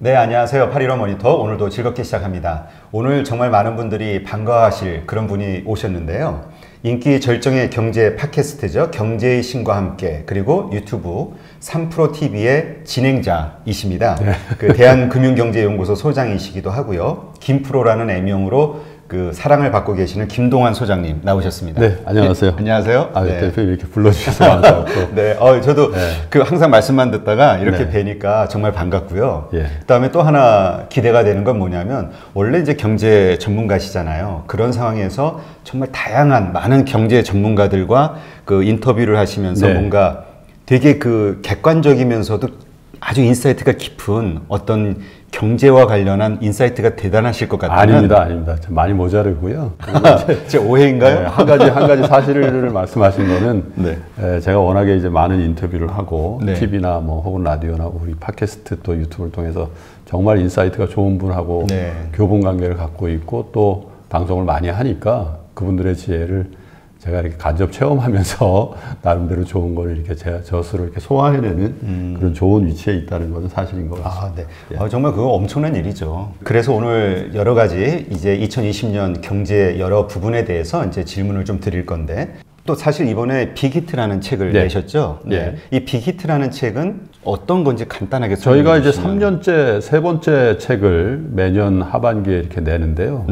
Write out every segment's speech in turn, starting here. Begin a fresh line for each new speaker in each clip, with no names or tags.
네, 안녕하세요. 8.15 모니터 오늘도 즐겁게 시작합니다. 오늘 정말 많은 분들이 반가워하실 그런 분이 오셨는데요. 인기 절정의 경제 팟캐스트죠. 경제의 신과 함께, 그리고 유튜브 3프로TV의 진행자이십니다. 네. 그 대한금융경제연구소 소장이시기도 하고요. 김프로라는 애명으로 그 사랑을 받고 계시는 김동환 소장님 나오셨습니다.
네, 안녕하세요.
네, 안녕하세요.
네. 대표님 이렇게 불러주셔서 감사하고.
네, 저도 그 항상 말씀만 듣다가 이렇게 뵈니까 정말 반갑고요. 그다음에 또 하나 기대가 되는 건 뭐냐면, 원래 이제 경제 전문가시잖아요. 그런 상황에서 정말 다양한 많은 경제 전문가들과 그 인터뷰를 하시면서 뭔가 되게 그 객관적이면서도 아주 인사이트가 깊은 어떤 경제와 관련한 인사이트가 대단하실 것 같아요.
아닙니다. 많이 모자르고요.
제 오해인가요?
네, 한 가지 사실을 말씀하신 거는 제가 워낙에 이제 많은 인터뷰를 하고 TV나 뭐 혹은 라디오나 우리 팟캐스트 또 유튜브를 통해서 정말 인사이트가 좋은 분하고 교분 관계를 갖고 있고 또 방송을 많이 하니까 그분들의 지혜를 제가 이렇게 간접 체험하면서 나름대로 좋은 걸 이렇게 저 스스로 이렇게 소화해내는 그런 좋은 위치에 있다는 것은 사실인 것 같습니다.
정말 그거 엄청난 일이죠. 그래서 오늘 여러 가지 이제 2020년 경제 여러 부분에 대해서 이제 질문을 좀 드릴 건데, 또 사실 이번에 빅히트라는 책을 내셨죠? 이 빅히트라는 책은 어떤 건지 간단하게
저희가 이제 3년째 세 번째 책을 매년 하반기에 이렇게 내는데요.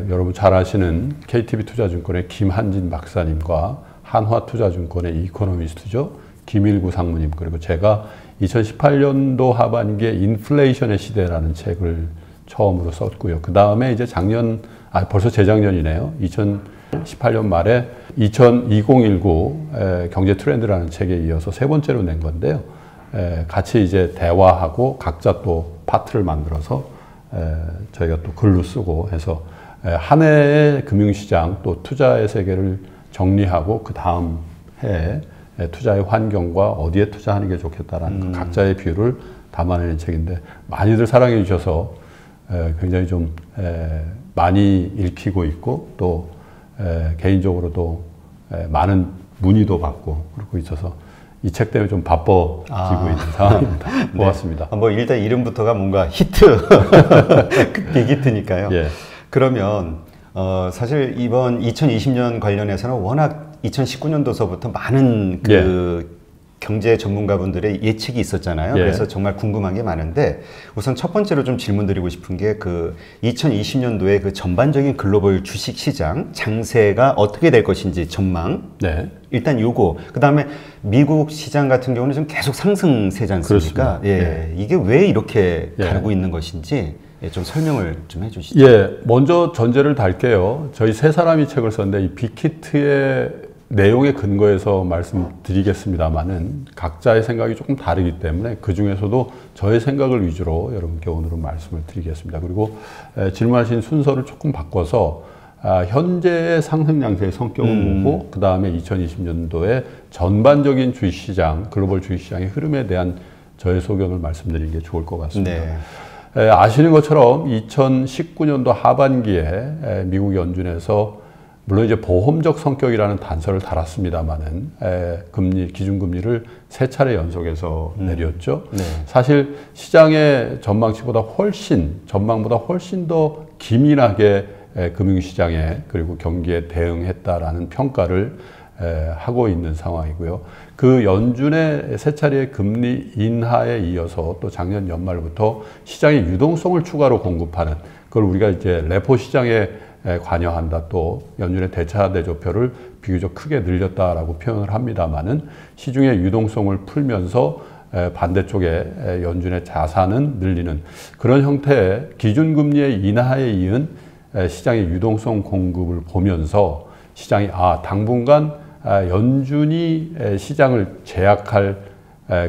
여러분 잘 아시는 KTB투자증권의 김한진 박사님과 한화투자증권의 이코노미스트죠. 김일구 상무님, 그리고 제가 2018년도 하반기에 인플레이션의 시대라는 책을 처음으로 썼고요. 그 다음에 이제 벌써 재작년이네요. 2018년 말에 2019 경제 트렌드라는 책에 이어서 세 번째로 낸 건데요. 같이 이제 대화하고 각자 또 파트를 만들어서 저희가 또 글로 쓰고 해서 한 해의 금융시장 또 투자의 세계를 정리하고 그 다음 해에 투자의 환경과 어디에 투자하는 게 좋겠다라는 그 각자의 뷰를 담아내는 책인데, 많이들 사랑해 주셔서 굉장히 좀 많이 읽히고 있고 또 개인적으로도 많은 문의도 받고 그러고 있어서 이 책 때문에 좀 바빠지고 있는 상황입니다. 고맙습니다.
뭐 일단 이름부터가 뭔가 히트, 빅히트니까요. 그러면 사실 이번 2020년 관련해서는 워낙 2019년도서부터 많은 그 경제 전문가분들의 예측이 있었잖아요. 그래서 정말 궁금한 게 많은데, 우선 첫 번째로 좀 질문드리고 싶은 게 그 2020년도에 그 전반적인 글로벌 주식 시장 장세가 어떻게 될 것인지 전망. 일단 요거. 그다음에 미국 시장 같은 경우는 좀 계속 상승세지 않습니까? 이게 왜 이렇게 가고 있는 것인지 좀 설명을 좀 해주시죠.
먼저 전제를 달게요. 저희 세 사람이 책을 썼는데 이 빅히트의 내용에 근거해서 말씀드리겠습니다만은 각자의 생각이 조금 다르기 때문에 그 중에서도 저의 생각을 위주로 여러분께 오늘은 말씀을 드리겠습니다. 그리고 질문하신 순서를 조금 바꿔서 현재의 상승 양세의 성격은 뭐고, 그 다음에 2020년도에 전반적인 주식시장, 글로벌 주식시장의 흐름에 대한 저의 소견을 말씀드리는 게 좋을 것 같습니다. 아시는 것처럼 2019년도 하반기에 미국 연준에서 물론 이제 보험적 성격이라는 단서를 달았습니다만은 기준금리를 세 차례 연속해서 내렸죠. 사실 시장의 전망보다 훨씬 더 기민하게 금융시장에 그리고 경기에 대응했다라는 평가를 하고 있는 상황이고요. 그 연준의 세 차례의 금리 인하에 이어서 또 작년 연말부터 시장의 유동성을 추가로 공급하는, 그걸 우리가 이제 레포 시장에 관여한다, 또 연준의 대차 대조표를 비교적 크게 늘렸다라고 표현을 합니다만은 시중의 유동성을 풀면서 반대쪽에 연준의 자산은 늘리는 그런 형태의 기준금리의 인하에 이은 시장의 유동성 공급을 보면서 시장이 당분간 연준이 시장을 제약할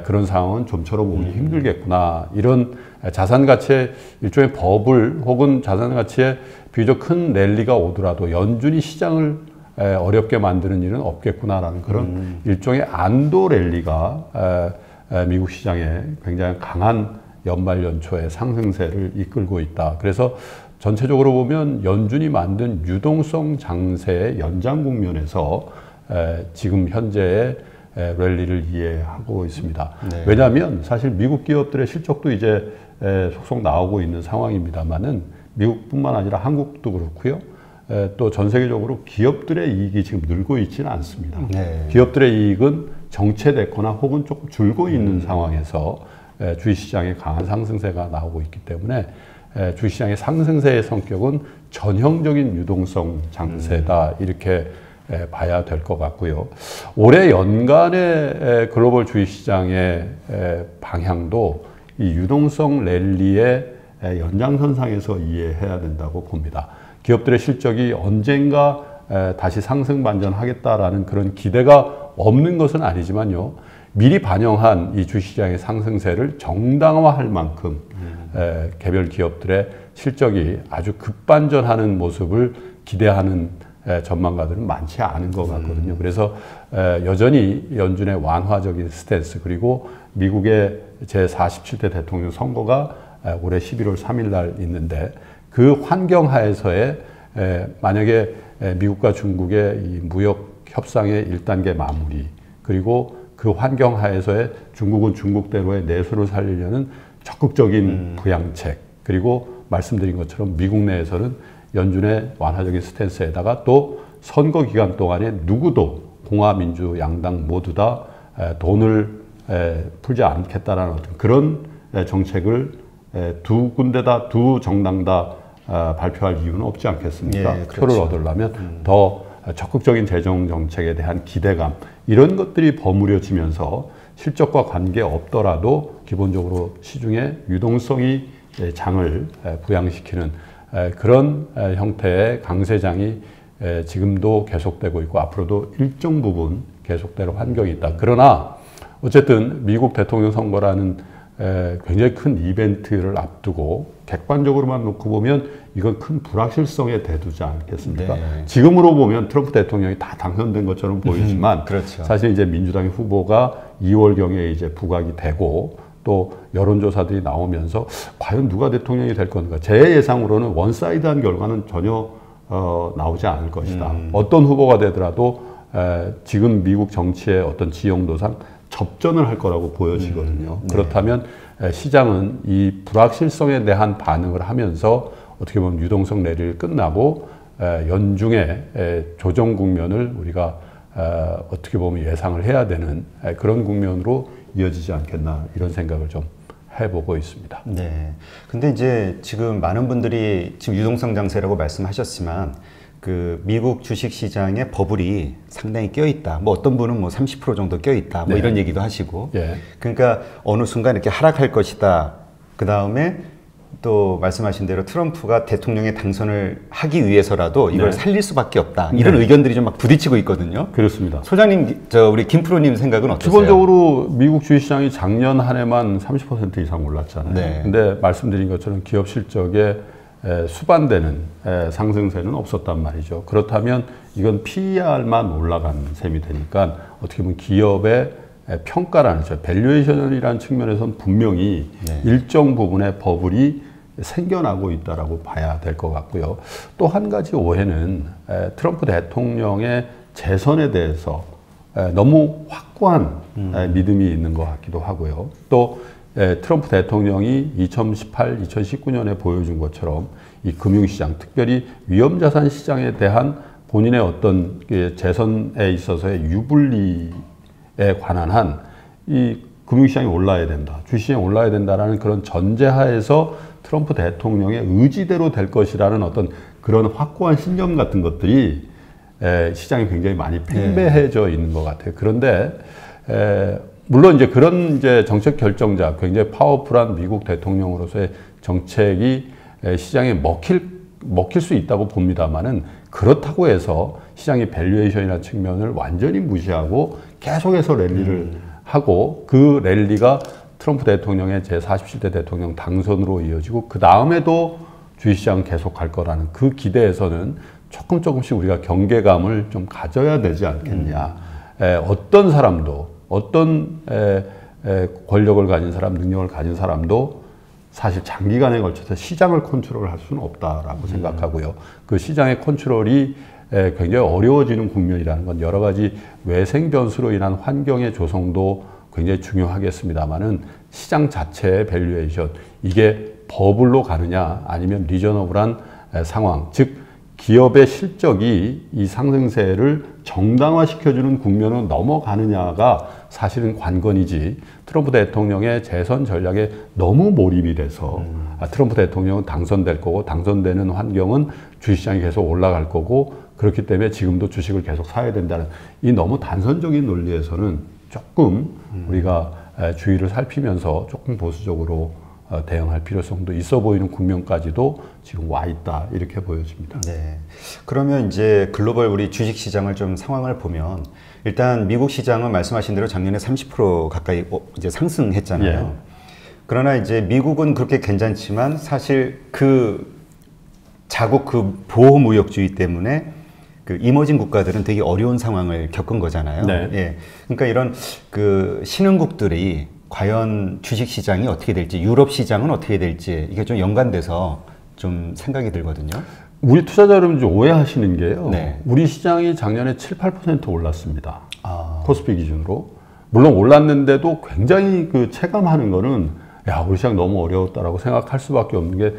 그런 상황은 좀처럼 오기 힘들겠구나, 이런 자산 가치의 일종의 버블 혹은 자산 가치의 비교적 큰 랠리가 오더라도 연준이 시장을 어렵게 만드는 일은 없겠구나라는 그런 일종의 안도 랠리가 미국 시장에 굉장히 강한 연말 연초의 상승세를 이끌고 있다. 그래서 전체적으로 보면 연준이 만든 유동성 장세의 연장 국면에서 지금 현재의 랠리를 이해하고 있습니다.
네.
왜냐하면 사실 미국 기업들의 실적도 이제 속속 나오고 있는 상황입니다만은 미국뿐만 아니라 한국도 그렇고요. 또 전 세계적으로 기업들의 이익이 지금 늘고 있지는 않습니다.
네.
기업들의 이익은 정체됐거나 혹은 조금 줄고 있는 상황에서 주식시장의 강한 상승세가 나오고 있기 때문에 주식시장의 상승세의 성격은 전형적인 유동성 장세다 이렇게 봐야 될 것 같고요. 올해 연간의 글로벌 주식시장의 방향도 이 유동성 랠리의 연장선상에서 이해해야 된다고 봅니다. 기업들의 실적이 언젠가 다시 상승 반전하겠다라는 그런 기대가 없는 것은 아니지만요. 미리 반영한 이 주식시장의 상승세를 정당화할 만큼 개별 기업들의 실적이 아주 급반전하는 모습을 기대하는 전망가들은 많지 않은 것 같거든요. 그래서 여전히 연준의 완화적인 스탠스 그리고 미국의 제47대 대통령 선거가 올해 11월 3일 날 있는데 그 환경 하에서의 만약에 미국과 중국의 이 무역 협상의 1단계 마무리 그리고 그 환경 하에서의 중국은 중국대로의 내수를 살리려는 적극적인 부양책 그리고 말씀드린 것처럼 미국 내에서는 연준의 완화적인 스탠스에다가 또 선거 기간 동안에 누구도 공화민주 양당 모두 다 돈을 풀지 않겠다라는 어떤 그런 정책을 두 군데 다 두 정당 다 발표할 이유는 없지 않겠습니까?
예, 그렇죠.
표를 얻으려면 더 적극적인 재정 정책에 대한 기대감 이런 것들이 버무려지면서 실적과 관계없더라도 기본적으로 시중에 유동성이 장을 부양시키는 그런 형태의 강세장이 지금도 계속되고 있고 앞으로도 일정 부분 계속될 환경이 있다. 그러나 어쨌든 미국 대통령 선거라는 굉장히 큰 이벤트를 앞두고 객관적으로만 놓고 보면 이건 큰 불확실성에 대두지 않겠습니까?
네.
지금으로 보면 트럼프 대통령이 다 당선된 것처럼 보이지만
그렇죠.
사실 이제 민주당의 후보가 2월경에 이제 부각이 되고 또 여론조사들이 나오면서 과연 누가 대통령이 될 건가? 제 예상으로는 원사이드한 결과는 전혀 나오지 않을 것이다. 어떤 후보가 되더라도 지금 미국 정치의 어떤 지형도상 접전을 할 거라고 보여지거든요.
네.
그렇다면 시장은 이 불확실성에 대한 반응을 하면서 어떻게 보면 유동성 랠리를 끝나고 연중의 조정 국면을 우리가 어떻게 보면 예상을 해야 되는 그런 국면으로 이어지지 않겠나 이런 생각을 좀 해보고 있습니다.
네. 근데 이제 지금 많은 분들이 지금 유동성 장세라고 말씀하셨지만 그 미국 주식 시장에 버블이 상당히 껴있다. 뭐 어떤 분은 뭐 30% 정도 껴있다. 뭐
네.
이런 얘기도 하시고.
예.
그러니까 어느 순간 이렇게 하락할 것이다. 그 다음에 또 말씀하신 대로 트럼프가 대통령에 당선을 하기 위해서라도 이걸
네.
살릴 수밖에 없다. 이런 의견들이 좀 막 부딪히고 있거든요.
그렇습니다.
소장님, 우리 김프로님 생각은 어떠세요?
기본적으로 미국 주식시장이 작년 한 해만 30% 이상 올랐잖아요.
네.
근데 말씀드린 것처럼 기업 실적에 수반되는 상승세는 없었단 말이죠. 그렇다면 이건 PER만 올라간 셈이 되니까 어떻게 보면 기업의 평가라는 밸류에이션이라는 측면에서는 분명히
네.
일정 부분의 버블이 생겨나고 있다라고 봐야 될 것 같고요. 또 한 가지 오해는 트럼프 대통령의 재선에 대해서 너무 확고한 믿음이 있는 것 같기도 하고요. 또 트럼프 대통령이 2018, 2019년에 보여준 것처럼 이 금융시장, 특별히 위험자산 시장에 대한 본인의 어떤 재선에 있어서의 유불리에 관한 한 이 금융시장이 올라야 된다, 주식시장이 올라야 된다라는 그런 전제하에서 트럼프 대통령의 의지대로 될 것이라는 어떤 그런 확고한 신념 같은 것들이 시장에 굉장히 많이 팽배해져 있는 것 같아요. 그런데 물론 이제 그런 이제 정책 결정자, 굉장히 파워풀한 미국 대통령으로서의 정책이 시장에 먹힐 수 있다고 봅니다만은 그렇다고 해서 시장의 밸류에이션이라는 측면을 완전히 무시하고 계속해서 랠리를 하고 그 랠리가 트럼프 대통령의 제47대 대통령 당선으로 이어지고 그 다음에도 주식시장은 계속 갈 거라는 그 기대에서는 조금씩 우리가 경계감을 좀 가져야 되지 않겠냐. 어떤 사람도 어떤 권력을 가진 사람, 능력을 가진 사람도 사실 장기간에 걸쳐서 시장을 컨트롤할 수는 없다라고 생각하고요. 그 시장의 컨트롤이 굉장히 어려워지는 국면이라는 건 여러 가지 외생 변수로 인한 환경의 조성도 굉장히 중요하겠습니다만은 시장 자체의 밸류에이션, 이게 버블로 가느냐 아니면 리저너블한 상황, 즉 기업의 실적이 이 상승세를 정당화시켜주는 국면으로 넘어가느냐가 사실은 관건이지, 트럼프 대통령의 재선 전략에 너무 몰입이 돼서 트럼프 대통령은 당선될 거고 당선되는 환경은 주식시장이 계속 올라갈 거고 그렇기 때문에 지금도 주식을 계속 사야 된다는 이 너무 단선적인 논리에서는 조금 우리가 주의를 살피면서 조금 보수적으로 대응할 필요성도 있어 보이는 국면까지도 지금 와 있다, 이렇게 보여집니다.
네. 그러면 이제 글로벌 우리 주식 시장을 좀 상황을 보면 일단 미국 시장은 말씀하신 대로 작년에 30% 가까이 이제 상승했잖아요. 예. 그러나 이제 미국은 그렇게 괜찮지만 사실 그 자국 그 보호무역주의 때문에 그 이머징 국가들은 되게 어려운 상황을 겪은 거잖아요. 네. 예. 그러니까 이런 그 신흥국들이 과연 주식 시장이 어떻게 될지, 유럽 시장은 어떻게 될지 이게 좀 연관돼서 좀 생각이 들거든요.
우리 투자자 여러분들 오해하시는 게요.
네.
우리 시장이 작년에 7, 8% 올랐습니다. 코스피 기준으로. 물론 올랐는데도 굉장히 그 체감하는 거는 야, 우리 시장 너무 어려웠다라고 생각할 수밖에 없는 게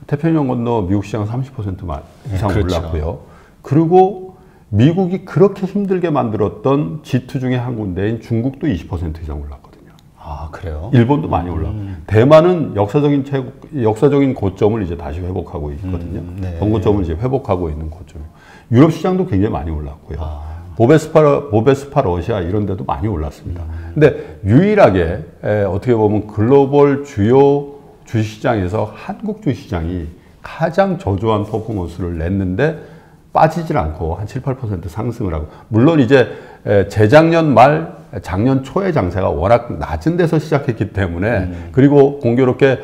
태평양 건너 미국 시장은 30% 이상 그렇죠. 올랐고요. 그리고 미국이 그렇게 힘들게 만들었던 G2 중에 한 군데인 중국도 20% 이상 올랐거든요.
아, 그래요?
일본도 많이 올랐고 대만은 역사적인 고점을 이제 다시 회복하고 있거든요.
네.
전고점을 이제 회복하고 있는 고점이에요. 유럽 시장도 굉장히 많이 올랐고요. 보베스파 러시아 이런 데도 많이 올랐습니다. 근데 유일하게 어떻게 보면 글로벌 주요 주식시장에서 한국 주식시장이 가장 저조한 퍼포먼스를 냈는데 빠지질 않고 한 7, 8% 상승을 하고, 물론 이제 재작년 말 작년 초의 장세가 워낙 낮은 데서 시작했기 때문에 그리고 공교롭게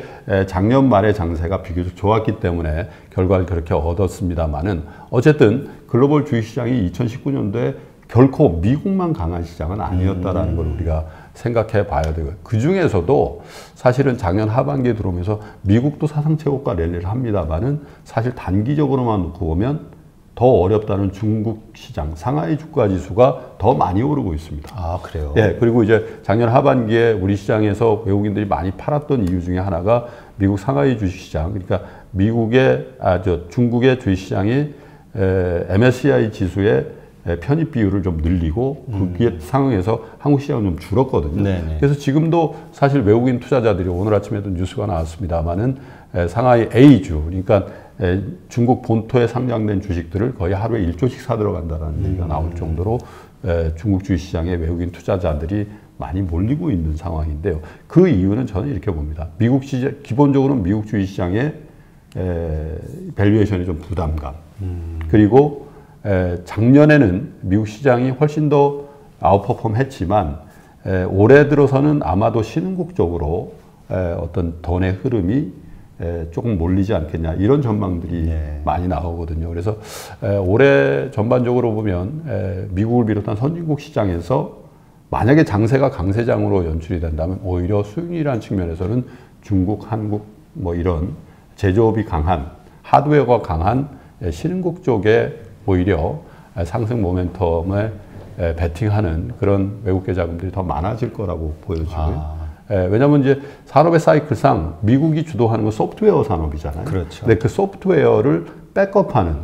작년 말의 장세가 비교적 좋았기 때문에 결과를 그렇게 얻었습니다만은 어쨌든 글로벌 주식시장이 2019년도에 결코 미국만 강한 시장은 아니었다라는 걸 우리가 생각해 봐야 되고요. 그 중에서도 사실은 작년 하반기에 들어오면서 미국도 사상 최고가 랠리를 합니다만은 사실 단기적으로만 놓고 보면 더 어렵다는 중국 시장, 상하이 주가 지수가 더 많이 오르고 있습니다.
아, 그래요?
예, 그리고 이제 작년 하반기에 우리 시장에서 외국인들이 많이 팔았던 이유 중에 하나가 미국 상하이 주식시장, 그러니까 중국의 주식시장이 MSCI 지수의 편입 비율을 좀 늘리고 그 상황에서 한국 시장은 좀 줄었거든요. 네네. 그래서 지금도 사실 외국인 투자자들이 오늘 아침에도 뉴스가 나왔습니다만은 상하이 A주, 그러니까 중국 본토에 상장된 주식들을 거의 하루에 1조씩 사들어간다는 얘기가 나올 정도로 중국 주식시장에 외국인 투자자들이 많이 몰리고 있는 상황인데요. 그 이유는 저는 이렇게 봅니다. 미국 시장, 기본적으로 미국 주식시장의 밸류에이션이 좀 부담감. 그리고 작년에는 미국 시장이 훨씬 더 아웃퍼폼 했지만 올해 들어서는 아마도 신흥국 쪽으로 어떤 돈의 흐름이 조금 몰리지 않겠냐, 이런 전망들이 많이 나오거든요. 그래서 올해 전반적으로 보면 미국을 비롯한 선진국 시장에서 만약에 장세가 강세장으로 연출이 된다면 오히려 수익률이라는 측면에서는 중국, 한국 뭐 이런 제조업이 강한, 하드웨어가 강한 신흥국 쪽에 오히려 상승 모멘텀에 베팅하는 그런 외국계 자금들이 더 많아질 거라고 보여지고요. 왜냐하면 이제 산업의 사이클상 미국이 주도하는 건 소프트웨어 산업이잖아요.
그렇죠.
근데 그 소프트웨어를 백업하는,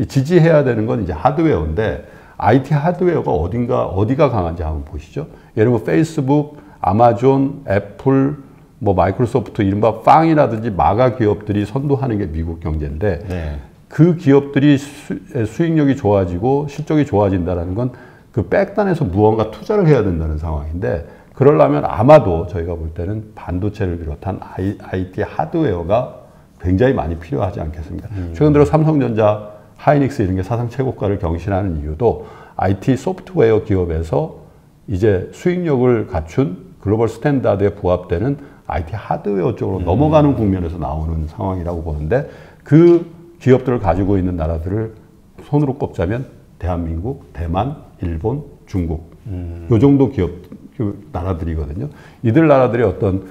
지지해야 되는 건 이제 하드웨어인데 IT 하드웨어가 어디가 강한지 한번 보시죠. 예를 들면 페이스북, 아마존, 애플, 뭐 마이크로소프트, 이른바 빵이라든지 마가 기업들이 선도하는 게 미국 경제인데 네. 그 기업들이 수익력이 좋아지고 실적이 좋아진다는 건 그 백단에서 무언가 투자를 해야 된다는 상황인데, 그러려면 아마도 저희가 볼 때는 반도체를 비롯한 IT 하드웨어가 굉장히 많이 필요하지 않겠습니까? 최근 들어 삼성전자, 하이닉스 이런 게 사상 최고가를 경신하는 이유도 IT 소프트웨어 기업에서 이제 수익력을 갖춘 글로벌 스탠다드에 부합되는 IT 하드웨어 쪽으로 넘어가는 국면에서 나오는 상황이라고 보는데, 그 기업들을 가지고 있는 나라들을 손으로 꼽자면 대한민국, 대만, 일본, 중국 요 정도 기업 나라들이거든요. 이들 나라들의 어떤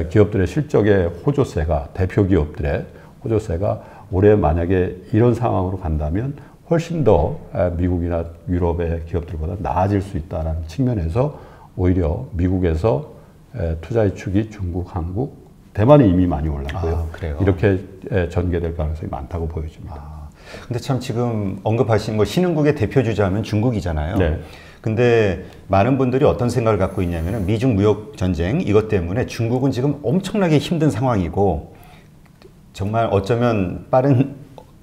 기업들의 실적의 호조세가, 대표 기업들의 호조세가 올해 만약에 이런 상황으로 간다면 훨씬 더 미국이나 유럽의 기업들보다 나아질 수 있다는 측면에서 오히려 미국에서 투자의 축이 중국, 한국, 대만이 이미 많이 올랐고요. 이렇게 전개될 가능성이 많다고 보여집니다.
근데 참 지금 언급하신 거 신흥국의 대표 주자면 중국이잖아요.
네.
근데 많은 분들이 어떤 생각을 갖고 있냐면 미중 무역 전쟁 이것 때문에 중국은 지금 엄청나게 힘든 상황이고 정말 어쩌면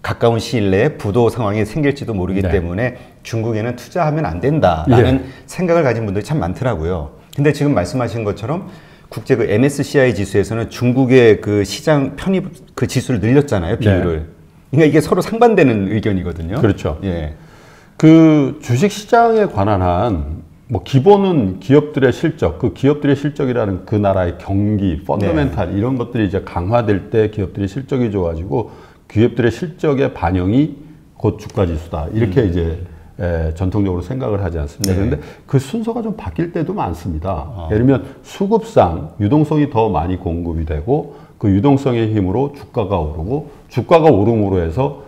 가까운 시일 내에 부도 상황이 생길지도 모르기 때문에 중국에는 투자하면 안 된다라는 생각을 가진 분들이 참 많더라고요. 근데 지금 말씀하신 것처럼 국제 그 MSCI 지수에서는 중국의 그 시장 편입 그 지수를 늘렸잖아요, 비율을. 그러니까 이게 서로 상반되는 의견이거든요.
그렇죠. 그 주식 시장에 관한 한 뭐 기본은 기업들의 실적, 그 기업들의 실적이라는 그 나라의 경기, 펀더멘탈 이런 것들이 이제 강화될 때 기업들의 실적이 좋아지고 기업들의 실적의 반영이 곧 주가 지수다. 이렇게 이제 전통적으로 생각을 하지 않습니다. 그런데 그 순서가 좀 바뀔 때도 많습니다. 예를 들면 수급상 유동성이 더 많이 공급이 되고 그 유동성의 힘으로 주가가 오르고 주가가 오름으로 해서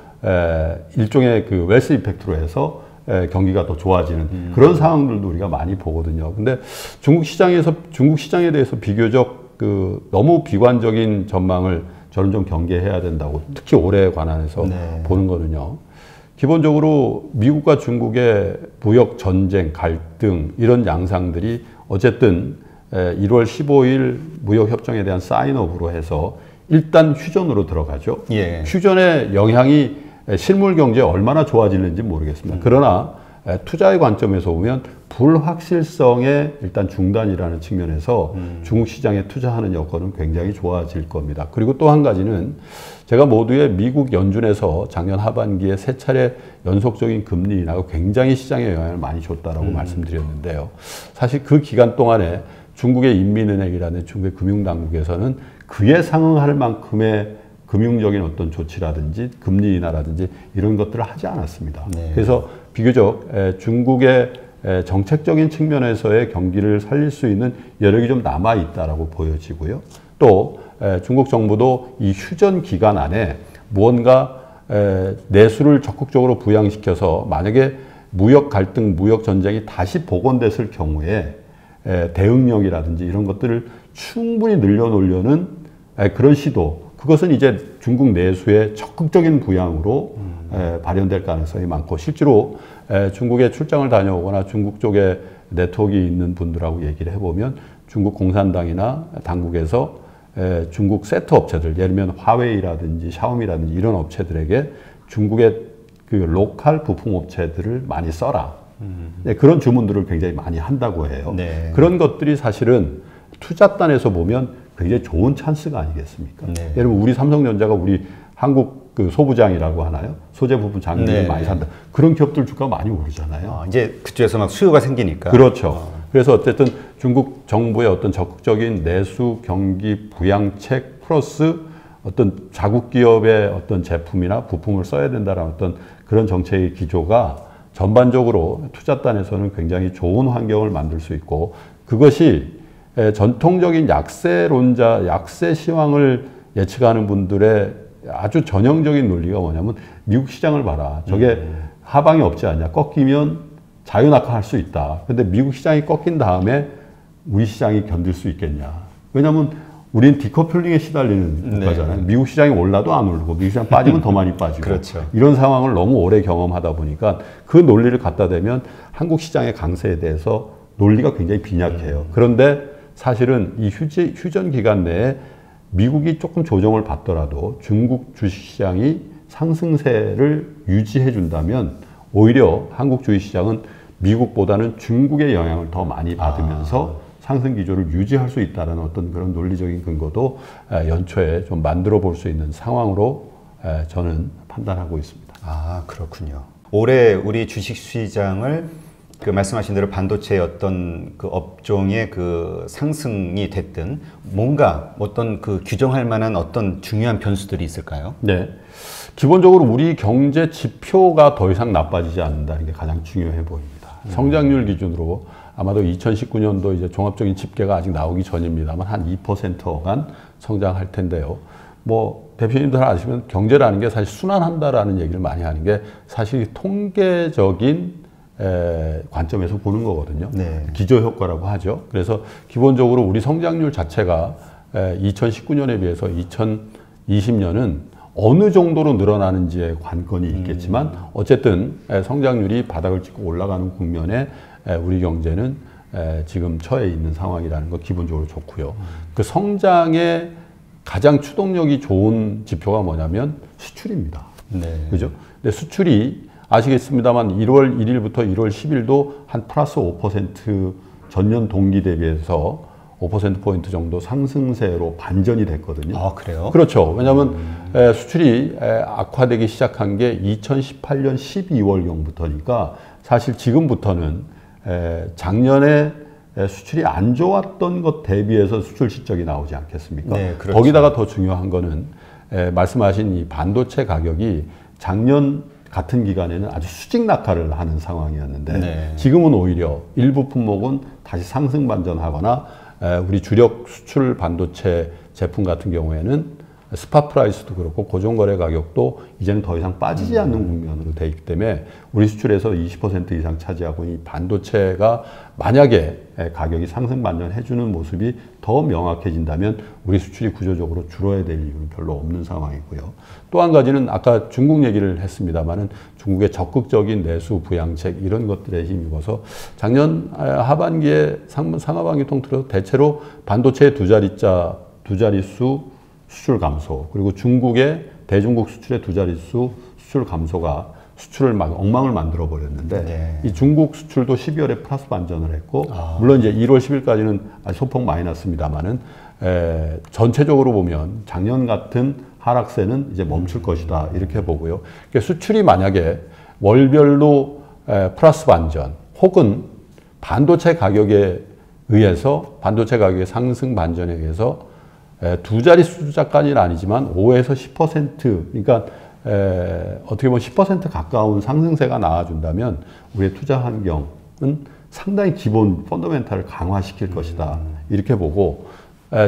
일종의 그 웰스 이펙트로 해서 경기가 더 좋아지는 그런 상황들도 우리가 많이 보거든요. 근데 중국 시장에 대해서 비교적 그 너무 비관적인 전망을 저는 좀 경계해야 된다고 특히 올해에 관한해서 보는 거는요. 기본적으로 미국과 중국의 무역 전쟁, 갈등 이런 양상들이 어쨌든 1월 15일 무역협정에 대한 사인업으로 해서 일단 휴전으로 들어가죠. 휴전의 영향이 실물 경제에 얼마나 좋아지는지 모르겠습니다. 그러나 투자의 관점에서 보면 불확실성의 일단 중단이라는 측면에서 중국 시장에 투자하는 여건은 굉장히 좋아질 겁니다. 그리고 또 한 가지는 제가 모두의 미국 연준에서 작년 하반기에 3차례 연속적인 금리 인하가 굉장히 시장에 영향을 많이 줬다라고 말씀드렸는데요. 사실 그 기간 동안에 중국의 인민은행이라는 중국의 금융당국에서는 그에 상응할 만큼의 금융적인 어떤 조치라든지 금리 인하라든지 이런 것들을 하지 않았습니다. 그래서 비교적 중국의 정책적인 측면에서의 경기를 살릴 수 있는 여력이 좀 남아 있다라고 보여지고요. 또 중국 정부도 이 휴전 기간 안에 무언가 내수를 적극적으로 부양시켜서 만약에 무역 갈등, 무역 전쟁이 다시 복원됐을 경우에 대응력이라든지 이런 것들을 충분히 늘려놓으려는 그런 시도, 그것은 이제 중국 내수의 적극적인 부양으로 발현될 가능성이 많고 실제로 중국에 출장을 다녀오거나 중국 쪽에 네트워크가 있는 분들하고 얘기를 해보면 중국 공산당이나 당국에서 중국 세트 업체들, 예를 들면 화웨이라든지 샤오미라든지 이런 업체들에게 중국의 그 로컬 부품 업체들을 많이 써라. 그런 주문들을 굉장히 많이 한다고 해요. 그런 것들이 사실은 투자단에서 보면 굉장히 좋은 찬스가 아니겠습니까? 예를 들면 우리 삼성전자가 우리 한국 그 소부장이라고 하나요? 소재 부품 장비를 많이 산다. 그런 기업들 주가가 많이 오르잖아요.
이제 그쪽에서 막 수요가 생기니까.
그렇죠. 그래서 어쨌든 중국 정부의 어떤 적극적인 내수 경기 부양책 플러스 어떤 자국 기업의 어떤 제품이나 부품을 써야 된다는 어떤 그런 정책의 기조가 전반적으로 투자단에서는 굉장히 좋은 환경을 만들 수 있고 그것이 전통적인 약세론자, 약세 시황을 예측하는 분들의 아주 전형적인 논리가 뭐냐면 미국 시장을 봐라. 저게 하방이 없지 않냐. 꺾이면 자유낙하할 수 있다. 근데 미국 시장이 꺾인 다음에 우리 시장이 견딜 수 있겠냐. 왜냐하면 우린 디커플링에 시달리는 국가잖아요. 미국 시장이 올라도 안 오르고 미국 시장 빠지면 더 많이 빠지고 이런 상황을 너무 오래 경험하다 보니까 그 논리를 갖다 대면 한국 시장의 강세에 대해서 논리가 굉장히 빈약해요. 그런데 사실은 이 휴전 기간 내에 미국이 조금 조정을 받더라도 중국 주식시장이 상승세를 유지해 준다면 오히려 한국 주식시장은 미국보다는 중국의 영향을 더 많이 받으면서 상승 기조를 유지할 수 있다는 어떤 그런 논리적인 근거도 연초에 좀 만들어 볼 수 있는 상황으로 저는 판단하고 있습니다.
그렇군요. 올해 우리 주식시장을 그 말씀하신 대로 반도체의 어떤 그 업종의 그 상승이 됐든 뭔가 어떤 그 규정할 만한 어떤 중요한 변수들이 있을까요?
기본적으로 우리 경제 지표가 더 이상 나빠지지 않는다는 게 가장 중요해 보입니다. 성장률 기준으로 아마도 2019년도 이제 종합적인 집계가 아직 나오기 전입니다만 한 2%간 성장할 텐데요. 뭐 대표님들 아시면 경제라는 게 사실 순환한다라는 얘기를 많이 하는 게 사실 통계적인 관점에서 보는 거거든요. 네. 기저효과라고 하죠. 그래서 기본적으로 우리 성장률 자체가 2019년에 비해서 2020년은 어느 정도로 늘어나는지에 관건이 있겠지만 어쨌든 성장률이 바닥을 찍고 올라가는 국면에 우리 경제는 지금 처해 있는 상황이라는 거 기본적으로 좋고요. 그 성장의 가장 추동력이 좋은 지표가 뭐냐면 수출입니다. 네. 그죠? 근데 수출이 아시겠습니다만 1월 1일부터 1월 10일도 한 플러스 5% 전년 동기 대비해서 5%포인트 정도 상승세로 반전이 됐거든요.
아, 그래요?
그렇죠. 왜냐하면 수출이 악화되기 시작한 게 2018년 12월경부터니까 사실 지금부터는 작년에 수출이 안 좋았던 것 대비해서 수출 실적이 나오지 않겠습니까? 네, 그렇죠. 거기다가 더 중요한 거는 말씀하신 이 반도체 가격이 작년 같은 기간에는 아주 수직 낙하를 하는 상황이었는데 네. 지금은 오히려 일부 품목은 다시 상승 반전하거나 우리 주력 수출 반도체 제품 같은 경우에는 스팟 프라이스도 그렇고 고정거래 가격도 이제는 더 이상 빠지지 않는 국면으로 돼 있기 때문에 우리 수출에서 20% 이상 차지하고 이 반도체가 만약에 가격이 상승 반전해주는 모습이 더 명확해진다면 우리 수출이 구조적으로 줄어야 될 이유는 별로 없는 상황이고요. 또 한 가지는 아까 중국 얘기를 했습니다마는 중국의 적극적인 내수 부양책 이런 것들에 힘입어서 작년 하반기에 상하반기 통틀어서 대체로 반도체 두 자릿수 수출 감소 그리고 중국의 대중국 수출의 두 자릿수 수출 감소가 수출을 막 엉망을 만들어 버렸는데 네. 이 중국 수출도 12월에 플러스 반전을 했고 물론 이제 1월 10일까지는 소폭 많이 났습니다만은 전체적으로 보면 작년 같은 하락세는 이제 멈출 것이다 이렇게 보고요. 그러니까 수출이 만약에 월별로 플러스 반전 혹은 반도체 가격에 의해서 반도체 가격의 상승 반전에 의해서 두 자릿수 숫자까지는 아니지만 5에서 10% 그러니까 어떻게 보면 10% 가까운 상승세가 나와준다면 우리의 투자 환경은 상당히 기본 펀더멘탈을 강화시킬 것이다 이렇게 보고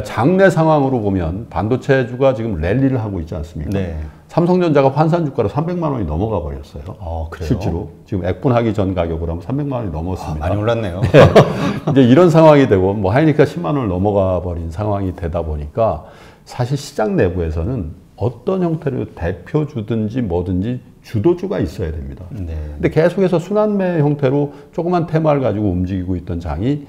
장내 상황으로 보면 반도체주가 지금 랠리를 하고 있지 않습니까? 네. 삼성전자가 환산 주가로 300만 원이 넘어가 버렸어요. 그래요? 실제로 지금 액분하기 전 가격으로 하면 300만 원이 넘었습니다.
많이 올랐네요.
네. 이제 이런 상황이 되고 뭐 하이니까 10만 원을 넘어가 버린 상황이 되다 보니까 사실 시장 내부에서는 어떤 형태로 대표주든지 뭐든지 주도주가 있어야 됩니다. 네. 근데 계속해서 순환매 형태로 조그만 테마를 가지고 움직이고 있던 장이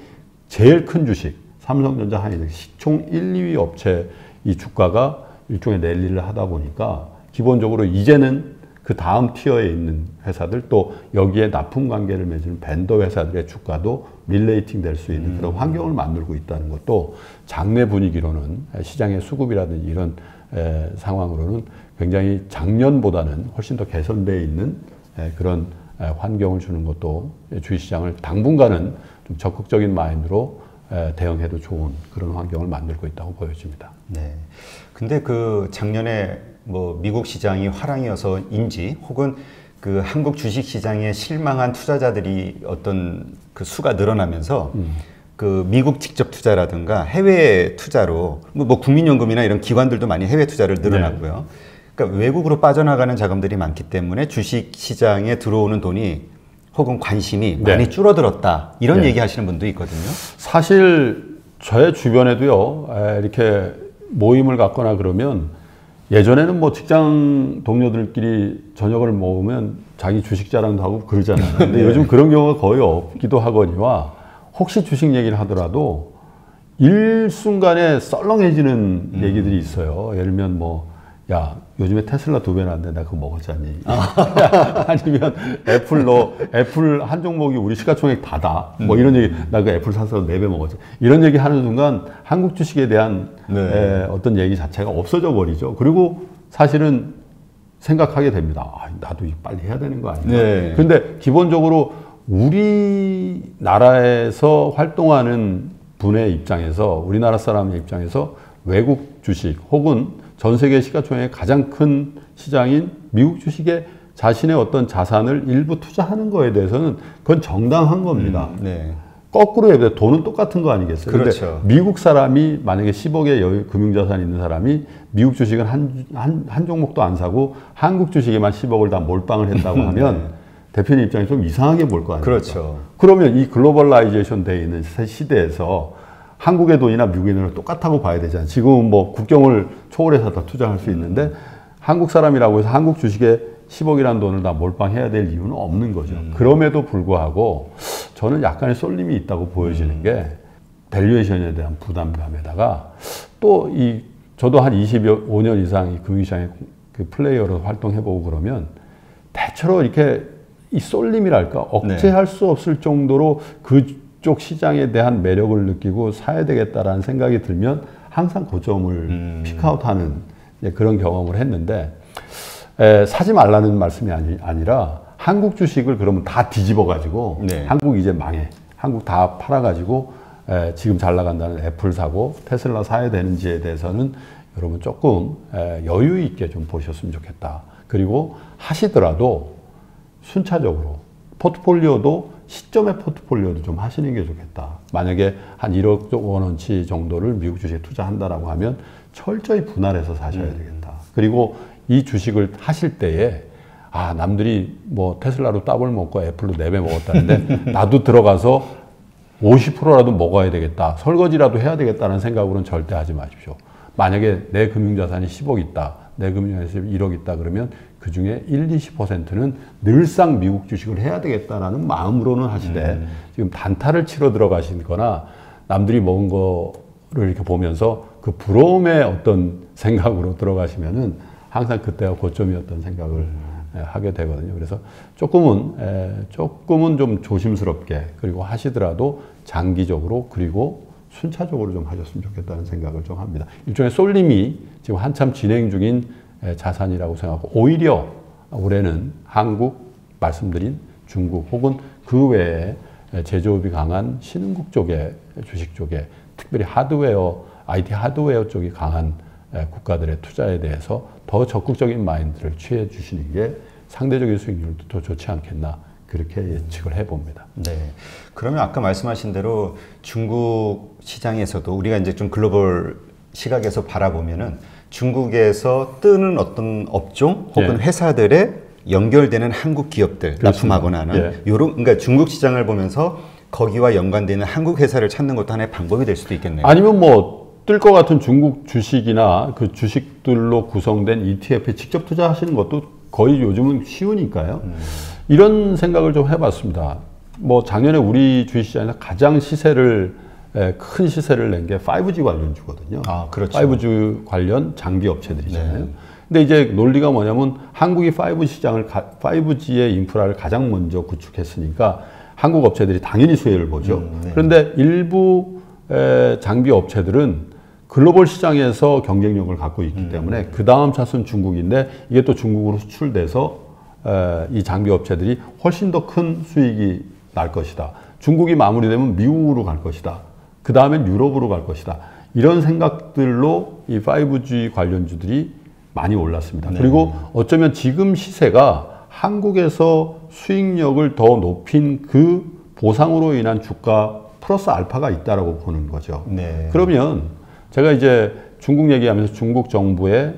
제일 큰 주식 삼성전자, 하이닉스 시총 1, 2위 업체 이 주가가 일종의 랠리를 하다 보니까 기본적으로 이제는 그 다음 티어에 있는 회사들 또 여기에 납품 관계를 맺은 벤더 회사들의 주가도 릴레이팅 될 수 있는 그런 환경을 만들고 있다는 것도 장내 분위기로는 시장의 수급이라든지 이런 상황으로는 굉장히 작년보다는 훨씬 더 개선되어 있는 그런 환경을 주는 것도 주식시장을 당분간은 좀 적극적인 마인드로 대응해도 좋은 그런 환경을 만들고 있다고 보여집니다.
네. 근데 그 작년에 뭐 미국 시장이 화랑이어서인지 혹은 그 한국 주식 시장에 실망한 투자자들이 어떤 그 수가 늘어나면서 그 미국 직접 투자라든가 해외 투자로 뭐 국민연금이나 이런 기관들도 많이 해외 투자를 늘어났고요. 네. 그러니까 외국으로 빠져나가는 자금들이 많기 때문에 주식 시장에 들어오는 돈이 혹은 관심이 네. 많이 줄어들었다 이런 네. 얘기 하시는 분도 있거든요.
사실 저의 주변에도요 이렇게 모임을 갖거나 그러면 예전에는 뭐 직장 동료들끼리 저녁을 먹으면 자기 주식 자랑도 하고 그러잖아요. 근데 네. 요즘 그런 경우가 거의 없기도 하거니와 혹시 주식 얘기를 하더라도 일순간에 썰렁해지는 얘기들이 있어요. 예를 들면 뭐 야, 요즘에 테슬라 2배나 안 돼. 나 그거 먹었잖니. 아니면 애플 한 종목이 우리 시가총액 다다. 뭐 이런 얘기, 나 그 애플 사서 4배 먹었지. 이런 얘기 하는 순간 한국 주식에 대한 네. 어떤 얘기 자체가 없어져 버리죠. 그리고 사실은 생각하게 됩니다. 아, 나도 빨리 해야 되는 거 아닌가. 네. 근데 기본적으로 우리나라에서 활동하는 분의 입장에서, 우리나라 사람의 입장에서 외국 주식 혹은 전 세계 시가총액의 가장 큰 시장인 미국 주식에 자신의 어떤 자산을 일부 투자하는 거에 대해서는 그건 정당한 겁니다. 네. 거꾸로 해야 돼. 돈은 똑같은 거 아니겠어요?
그렇죠.
근데 미국 사람이 만약에 10억의 금융자산이 있는 사람이 미국 주식은 한 종목도 안 사고 한국 주식에만 10억을 다 몰빵을 했다고 하면 대표님 입장에서 좀 이상하게 볼 거 아니에요?
그렇죠.
그러면 이 글로벌라이제이션 돼 있는 시대에서 한국의 돈이나 미국의 돈을 똑같다고 봐야 되잖아요. 지금은 뭐 국경을 초월해서 다 투자할 수 있는데 한국 사람이라고 해서 한국 주식에 10억이라는 돈을 다 몰빵해야 될 이유는 없는 거죠. 그럼에도 불구하고 저는 약간의 쏠림이 있다고 보여지는 게 밸류에이션에 대한 부담감에다가 또 저도 한 25년 이상 이 금융시장의 그 플레이어로 활동해보고 그러면 대체로 이렇게 이 쏠림이랄까 억제할 수 없을 정도로 그쪽 시장에 대한 매력을 느끼고 사야 되겠다라는 생각이 들면 항상 고점을 픽아웃하는 그런 경험을 했는데 사지 말라는 말씀이 아니라 한국 주식을 그러면 다 뒤집어 가지고 한국 이제 망해. 한국 다 팔아 가지고 지금 잘 나간다는 애플 사고 테슬라 사야 되는지에 대해서는 여러분 조금 여유 있게 좀 보셨으면 좋겠다. 그리고 하시더라도 순차적으로 포트폴리오도 시점의 포트폴리오도 좀 하시는 게 좋겠다. 만약에 한 1억 원어치 정도를 미국 주식에 투자한다라고 하면 철저히 분할해서 사셔야 되겠다. 그리고 이 주식을 하실 때에 남들이 뭐 테슬라로 따블 먹고 애플로 4배 먹었다는데 나도 들어가서 50%라도 먹어야 되겠다. 설거지라도 해야 되겠다는 생각으로는 절대 하지 마십시오. 만약에 내 금융자산이 10억 있다. 내 금융자산이 1억 있다 그러면 그 중에 1-20%는 늘상 미국 주식을 해야 되겠다라는 마음으로는 하시되 지금 단타를 치러 들어가시거나 남들이 먹은 거를 이렇게 보면서 그 부러움의 어떤 생각으로 들어가시면은 항상 그때가 고점이었던 생각을 하게 되거든요. 그래서 조금은 좀 조심스럽게 그리고 하시더라도 장기적으로 그리고 순차적으로 좀 하셨으면 좋겠다는 생각을 좀 합니다. 일종의 쏠림이 지금 한참 진행 중인 자산이라고 생각하고 오히려 올해는 한국 말씀드린 중국 혹은 그 외에 제조업이 강한 신흥국 쪽의 주식 쪽에 특별히 하드웨어, IT 하드웨어 쪽이 강한 국가들의 투자에 대해서 더 적극적인 마인드를 취해 주시는 게 상대적인 수익률도 더 좋지 않겠나 그렇게 예측을 해봅니다.
네. 그러면 아까 말씀하신 대로 중국 시장에서도 우리가 이제 좀 글로벌 시각에서 바라보면은 중국에서 뜨는 어떤 업종 혹은 회사들에 연결되는 한국 기업들 납품하거나 하는 요런 그러니까 중국 시장을 보면서 거기와 연관되는 한국 회사를 찾는 것도 하나의 방법이 될 수도 있겠네요.
아니면 뭐 뜰 것 같은 중국 주식이나 그 주식들로 구성된 ETF에 직접 투자하시는 것도 거의 요즘은 쉬우니까요. 이런 생각을 좀 해봤습니다. 뭐 작년에 우리 주식시장에서 가장 큰 시세를 낸 게 5G 관련주거든요.
그렇죠.
5G 관련 장비 업체들이잖아요. 근데 이제 논리가 뭐냐면 한국이 5G의 인프라를 가장 먼저 구축했으니까 한국 업체들이 당연히 수혜를 보죠. 그런데 일부 장비 업체들은 글로벌 시장에서 경쟁력을 갖고 있기 때문에 그 다음 차순 중국인데 이게 또 중국으로 수출돼서 이 장비 업체들이 훨씬 더 큰 수익이 날 것이다. 중국이 마무리되면 미국으로 갈 것이다. 그 다음엔 유럽으로 갈 것이다. 이런 생각들로 이 5G 관련주들이 많이 올랐습니다. 그리고 어쩌면 지금 시세가 한국에서 수익력을 더 높인 그 보상으로 인한 주가 플러스 알파가 있다라고 보는 거죠. 그러면 제가 이제 중국 얘기하면서 중국 정부의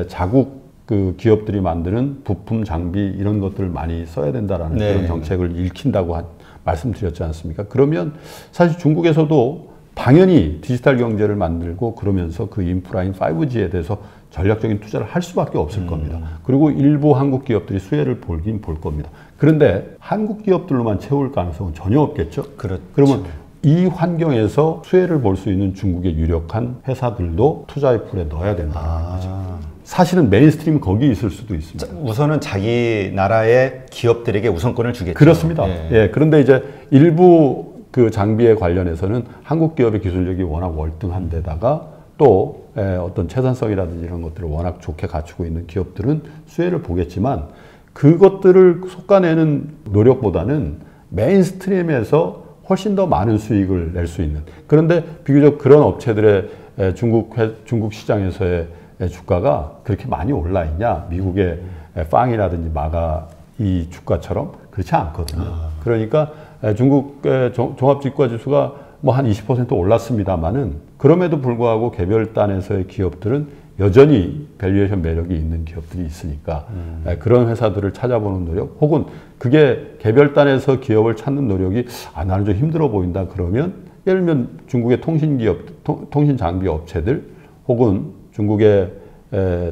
자국 그 기업들이 만드는 부품, 장비 이런 것들을 많이 써야 된다라는 그런 정책을 읽힌다고 말씀드렸지 않습니까? 그러면 사실 중국에서도 당연히 디지털 경제를 만들고 그러면서 그 인프라인 5G에 대해서 전략적인 투자를 할 수밖에 없을 겁니다. 그리고 일부 한국 기업들이 수혜를 보긴 볼 겁니다. 그런데 한국 기업들로만 채울 가능성은 전혀 없겠죠? 그러면 이 환경에서 수혜를 볼 수 있는 중국의 유력한 회사들도 투자의 풀에 넣어야 된다는 거죠. 사실은 메인스트림은 거기 있을 수도 있습니다.
우선은 자기 나라의 기업들에게 우선권을 주겠죠.
그렇습니다. 그런데 이제 일부 그 장비에 관련해서는 한국 기업의 기술력이 워낙 월등한 데다가 또 어떤 채산성이라든지 이런 것들을 워낙 좋게 갖추고 있는 기업들은 수혜를 보겠지만 그것들을 속아내는 노력보다는 메인스트림에서 훨씬 더 많은 수익을 낼 수 있는 그런데 비교적 그런 업체들의 중국 시장에서의 주가가 그렇게 많이 올라 있냐 미국의 빵이라든지 마가 이 주가처럼 그렇지 않거든요. 그러니까 중국의 종합주가지수가 뭐 한 20% 올랐습니다만은 그럼에도 불구하고 개별단에서의 기업들은 여전히 밸류에이션 매력이 있는 기업들이 있으니까 그런 회사들을 찾아보는 노력 혹은 그게 개별단에서 기업을 찾는 노력이 나는 좀 힘들어 보인다 그러면 예를 들면 중국의 통신장비 업체들 혹은 중국의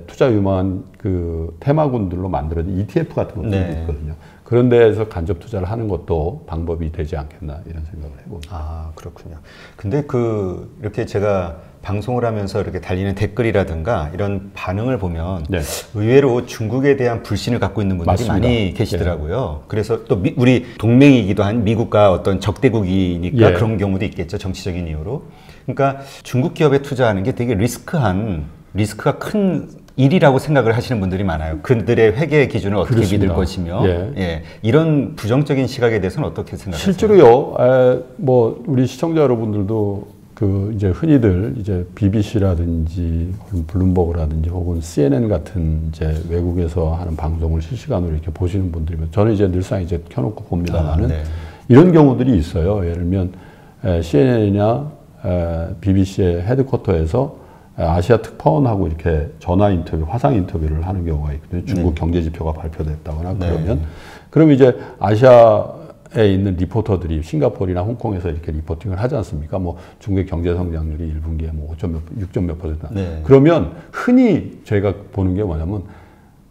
투자 유망한 그 테마군들로 만들어진 ETF 같은 것들이
네.
있거든요. 그런 데에서 간접 투자를 하는 것도 방법이 되지 않겠나 이런 생각을 해봅니다.
아, 그렇군요. 근데 이렇게 제가 방송을 하면서 이렇게 달리는 댓글이라든가 이런 반응을 보면
네.
의외로 중국에 대한 불신을 갖고 있는 분들이
맞습니다.
많이 계시더라고요. 그래서 또 우리 동맹이기도 한 미국과 어떤 적대국이니까 그런 경우도 있겠죠. 정치적인 이유로. 그러니까 중국 기업에 투자하는 게 되게 리스크가 큰 일이라고 생각을 하시는 분들이 많아요. 그들의 회계 기준을 어떻게
그렇습니다.
믿을 것이며, 이런 부정적인 시각에 대해서는 어떻게 생각하세요?
실제로요. 뭐 우리 시청자 여러분들도 그 이제 흔히들 이제 BBC라든지 혹은 블룸버그라든지 혹은 CNN 같은 이제 외국에서 하는 방송을 실시간으로 이렇게 보시는 분들이면 저는 이제 늘상 이제 켜놓고 봅니다만은 이런 경우들이 있어요. 예를 들면 CNN이나 BBC의 헤드쿼터에서 아시아 특파원하고 이렇게 전화 인터뷰, 화상 인터뷰를 하는 경우가 있거든요. 중국 경제 지표가 발표됐다거나 그러면 이제 아시아에 있는 리포터들이 싱가포르나 홍콩에서 이렇게 리포팅을 하지 않습니까? 뭐 중국의 경제 성장률이 1분기에 뭐 6점 몇 %. 그러면 흔히 저희가 보는 게 뭐냐면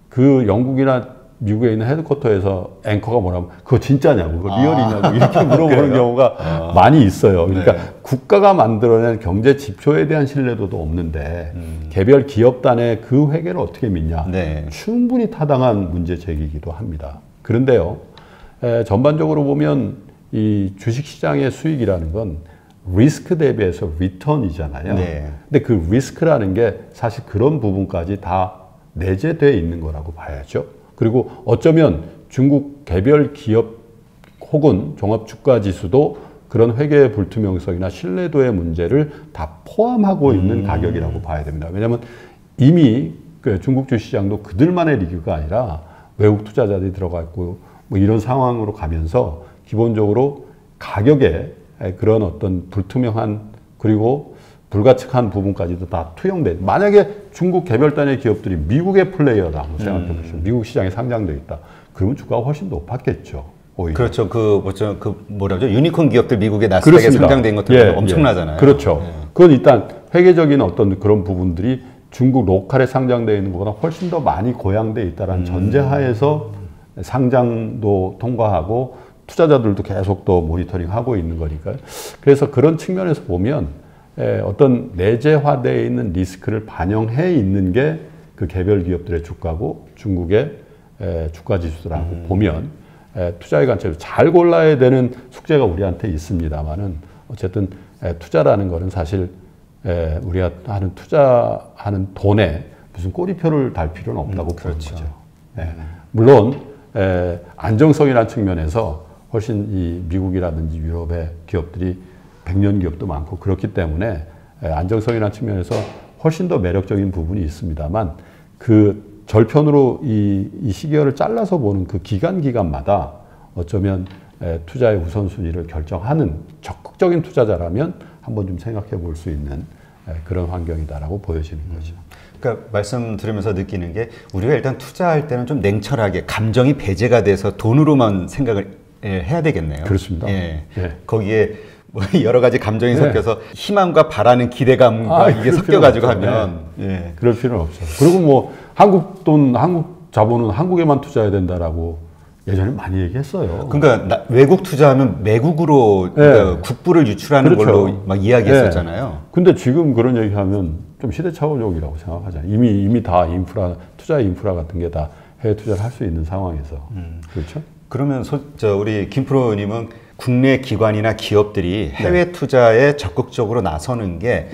그 영국이나 미국에 있는 헤드쿼터에서 앵커가 뭐라면 그거 진짜냐고, 그거 리얼이냐고 이렇게 물어보는 경우가 많이 있어요. 그러니까 국가가 만들어낸 경제 지표에 대한 신뢰도도 없는데 개별 기업단의 그 회계를 어떻게 믿냐. 충분히 타당한 문제 제기이기도 합니다. 그런데요, 전반적으로 보면 이 주식시장의 수익이라는 건 리스크 대비해서 리턴이잖아요. 근데 그 리스크라는 게 사실 그런 부분까지 다 내재되어 있는 거라고 봐야죠. 그리고 어쩌면 중국 개별 기업 혹은 종합주가지수도 그런 회계 불투명성이나 신뢰도의 문제를 다 포함하고 있는 가격이라고 봐야 됩니다. 왜냐하면 이미 그 중국 주시장도 그들만의 리그가 아니라 외국 투자자들이 들어가 있고 뭐 이런 상황으로 가면서 기본적으로 가격에 그런 어떤 불투명한 그리고 불가측한 부분까지도 다 투영돼. 만약에 중국 개별단의 기업들이 미국의 플레이어다 한번 생각해 보시죠. 미국 시장에 상장돼 있다. 그러면 주가가 훨씬 높았겠죠. 오히려.
그렇죠. 뭐라죠? 유니콘 기업들 미국의 나스닥에 상장된 것들은 엄청나잖아요.
그렇죠. 그건 일단 회계적인 어떤 그런 부분들이 중국 로컬에 상장되어 있는 것보다 훨씬 더 많이 고양돼 있다는 전제하에서 상장도 통과하고 투자자들도 계속 또 모니터링하고 있는 거니까요. 그래서 그런 측면에서 보면 어떤 내재화되어 있는 리스크를 반영해 있는 게 그 개별 기업들의 주가고 중국의 주가 지수라고 보면 투자의 관점에서 잘 골라야 되는 숙제가 우리한테 있습니다만은 어쨌든 투자라는 거는 사실 우리가 하는 투자하는 돈에 무슨 꼬리표를 달 필요는 없다고 보는 거죠. 물론 안정성이라는 측면에서 훨씬 이 미국이라든지 유럽의 기업들이 100년 기업도 많고 그렇기 때문에 안정성이라는 측면에서 훨씬 더 매력적인 부분이 있습니다만 그 절편으로 이 시기열을 잘라서 보는 그 기간마다 어쩌면 투자의 우선순위를 결정하는 적극적인 투자자라면 한번 좀 생각해 볼 수 있는 그런 환경이다라고 보여지는 거죠.
그러니까 말씀 들으면서 느끼는 게 우리가 일단 투자할 때는 좀 냉철하게 감정이 배제가 돼서 돈으로만 생각을 해야 되겠네요.
그렇습니다.
거기에 뭐 여러 가지 감정이 섞여서 희망과 바라는 기대감과 이게 섞여가지고 하면
그럴 필요는 없죠. 그리고 뭐 한국 자본은 한국에만 투자해야 된다라고 예전에 많이 얘기했어요.
그러니까 외국 투자하면 매국으로 그러니까 국부를 유출하는 걸로 막 이야기했었잖아요.
근데 지금 그런 얘기하면 좀 시대착오적이라고 생각하잖아요. 이미 다 투자 인프라 같은 게 다 해외 투자를 할 수 있는 상황에서 그렇죠?
그러면 우리 김 프로님은 국내 기관이나 기업들이 해외 투자에 적극적으로 나서는 게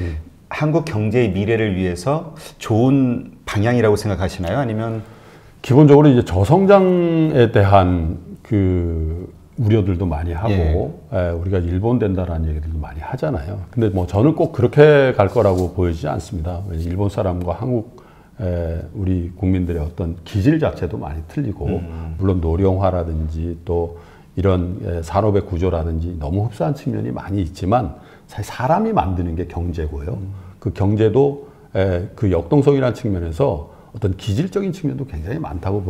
한국 경제의 미래를 위해서 좋은 방향이라고 생각하시나요? 아니면
기본적으로 이제 저성장에 대한 그 우려들도 많이 하고 우리가 일본 된다라는 얘기들도 많이 하잖아요. 근데 뭐 저는 꼭 그렇게 갈 거라고 보이지 않습니다. 일본 사람과 한국 우리 국민들의 어떤 기질 자체도 많이 틀리고 물론 노령화라든지 또 이런 산업의 구조라든지 너무 흡사한 측면이 많이 있지만 사실 사람이 만드는 게 경제고요. 그 경제도 그 역동성이라는 측면에서 어떤 기질적인 측면도 굉장히 많다고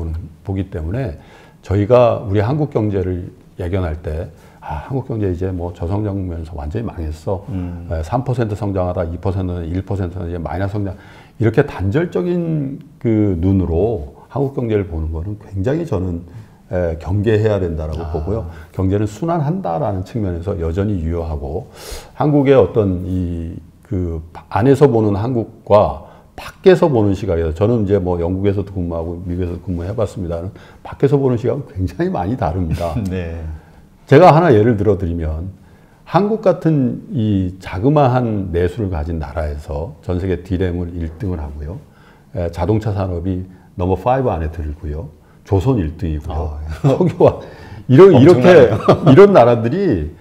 보기 때문에 저희가 우리 한국 경제를 예견할 때 한국 경제 이제 뭐 저성장 국면에서 완전히 망했어. 3% 성장하다 2%는 1%는 이제 마이너스 성장. 이렇게 단절적인 그 눈으로 한국 경제를 보는 거는 굉장히 저는 경계해야 된다라고 보고요. 경제는 순환한다라는 측면에서 여전히 유효하고 한국의 어떤 그 안에서 보는 한국과 밖에서 보는 시각에서 저는 이제 뭐 영국에서도 근무하고 미국에서도 근무해봤습니다는 밖에서 보는 시각은 굉장히 많이 다릅니다.
네.
제가 하나 예를 들어 드리면 한국 같은 이 자그마한 내수를 가진 나라에서 전 세계 D램을 1등을 하고요. 자동차 산업이 넘버 5 안에 들고요. 조선 1등이고요. 석유화 이런 나라들이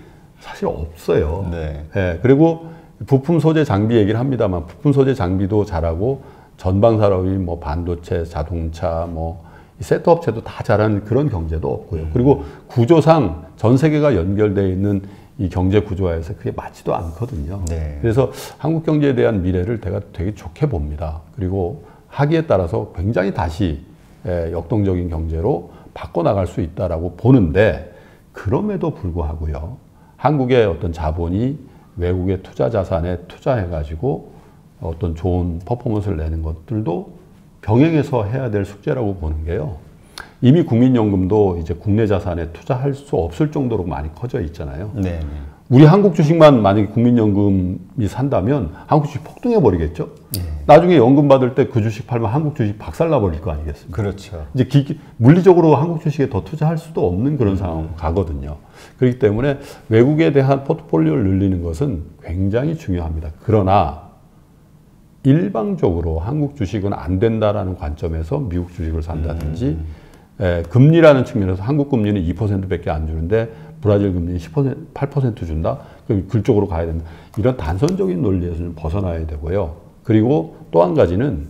사실 없어요.
네.
예, 그리고 부품 소재 장비 얘기를 합니다만 부품 소재 장비도 잘하고 전방 산업이 뭐 반도체, 자동차, 뭐 세트 업체도 다 잘하는 그런 경제도 없고요. 그리고 구조상 전 세계가 연결되어 있는 이 경제 구조화에서 그게 맞지도 않거든요.
네.
그래서 한국 경제에 대한 미래를 제가 되게 좋게 봅니다. 그리고 하기에 따라서 굉장히 다시 역동적인 경제로 바꿔나갈 수 있다라고 보는데 그럼에도 불구하고요. 한국의 어떤 자본이 외국의 투자 자산에 투자해가지고 어떤 좋은 퍼포먼스를 내는 것들도 병행해서 해야 될 숙제라고 보는 게요. 이미 국민연금도 이제 국내 자산에 투자할 수 없을 정도로 많이 커져 있잖아요.
네.
우리 한국 주식만 만약에 국민연금이 산다면 한국 주식 폭등해 버리겠죠.
네.
나중에 연금 받을 때 그 주식 팔면 한국 주식 박살나 버릴 거 아니겠습니까?
그렇죠.
이제 물리적으로 한국 주식에 더 투자할 수도 없는 그런 상황으로 가거든요. 그렇기 때문에 외국에 대한 포트폴리오를 늘리는 것은 굉장히 중요합니다. 그러나 일방적으로 한국 주식은 안 된다라는 관점에서 미국 주식을 산다든지 금리라는 측면에서 한국 금리는 2%밖에 안 주는데 브라질 금리는 8% 준다? 그럼 그쪽으로 가야 된다. 이런 단선적인 논리에서 좀 벗어나야 되고요. 그리고 또 한 가지는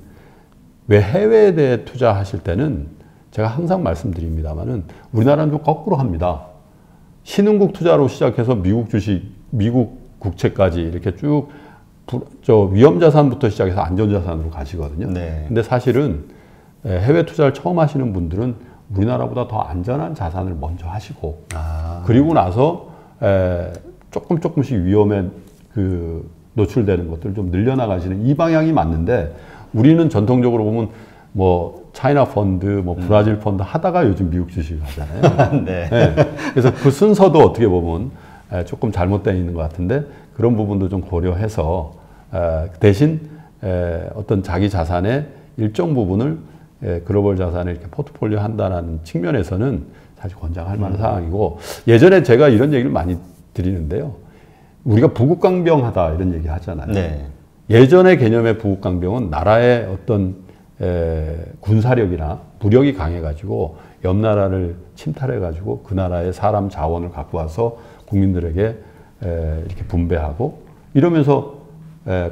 왜 해외에 대해 투자하실 때는 제가 항상 말씀드립니다만은 우리나라는 좀 거꾸로 합니다. 신흥국 투자로 시작해서 미국 주식, 미국 국채까지 이렇게 쭉 위험자산부터 시작해서 안전자산으로 가시거든요.
네.
근데 사실은 해외 투자를 처음 하시는 분들은 우리나라보다 더 안전한 자산을 먼저 하시고 그리고 나서 조금씩 위험에 노출되는 것들을 좀 늘려나가시는 이 방향이 맞는데 우리는 전통적으로 보면 뭐 차이나 펀드, 뭐 브라질 펀드 하다가 요즘 미국 주식을 하잖아요.
네.
네. 그래서 그 순서도 어떻게 보면 조금 잘못되어 있는 것 같은데 그런 부분도 좀 고려해서 대신 어떤 자기 자산의 일정 부분을 글로벌 자산에 이렇게 포트폴리오 한다는 측면에서는 사실 권장할 만한 사항이고 예전에 제가 이런 얘기를 많이 드리는데요. 우리가 부국강병하다 이런 얘기 하잖아요.
네.
예전의 개념의 부국강병은 나라의 어떤 군사력이나 무력이 강해가지고 옆 나라를 침탈해가지고 그 나라의 사람 자원을 갖고 와서 국민들에게 이렇게 분배하고 이러면서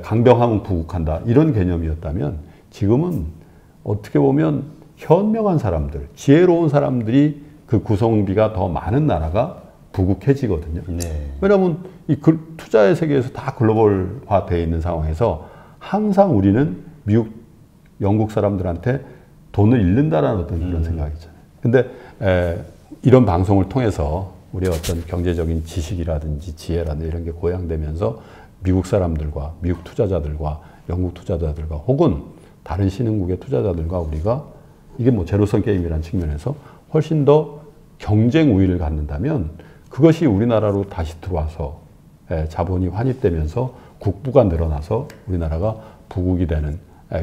강병하면 부국한다 이런 개념이었다면 지금은 어떻게 보면 현명한 사람들, 지혜로운 사람들이 그 구성비가 더 많은 나라가 부국해지거든요.
네.
왜냐하면 이 투자의 세계에서 다 글로벌화되어 있는 상황에서 항상 우리는 미국, 영국 사람들한테 돈을 잃는다라는 어떤 그런 생각이 있잖아요. 근데 이런 방송을 통해서 우리의 어떤 경제적인 지식이라든지 지혜라든지 이런 게 고양되면서 미국 사람들과 미국 투자자들과 영국 투자자들과 혹은 다른 신흥국의 투자자들과 우리가 이게 뭐 제로섬 게임이라는 측면에서 훨씬 더 경쟁 우위를 갖는다면 그것이 우리나라로 다시 들어와서 자본이 환입되면서 국부가 늘어나서 우리나라가 부국이 되는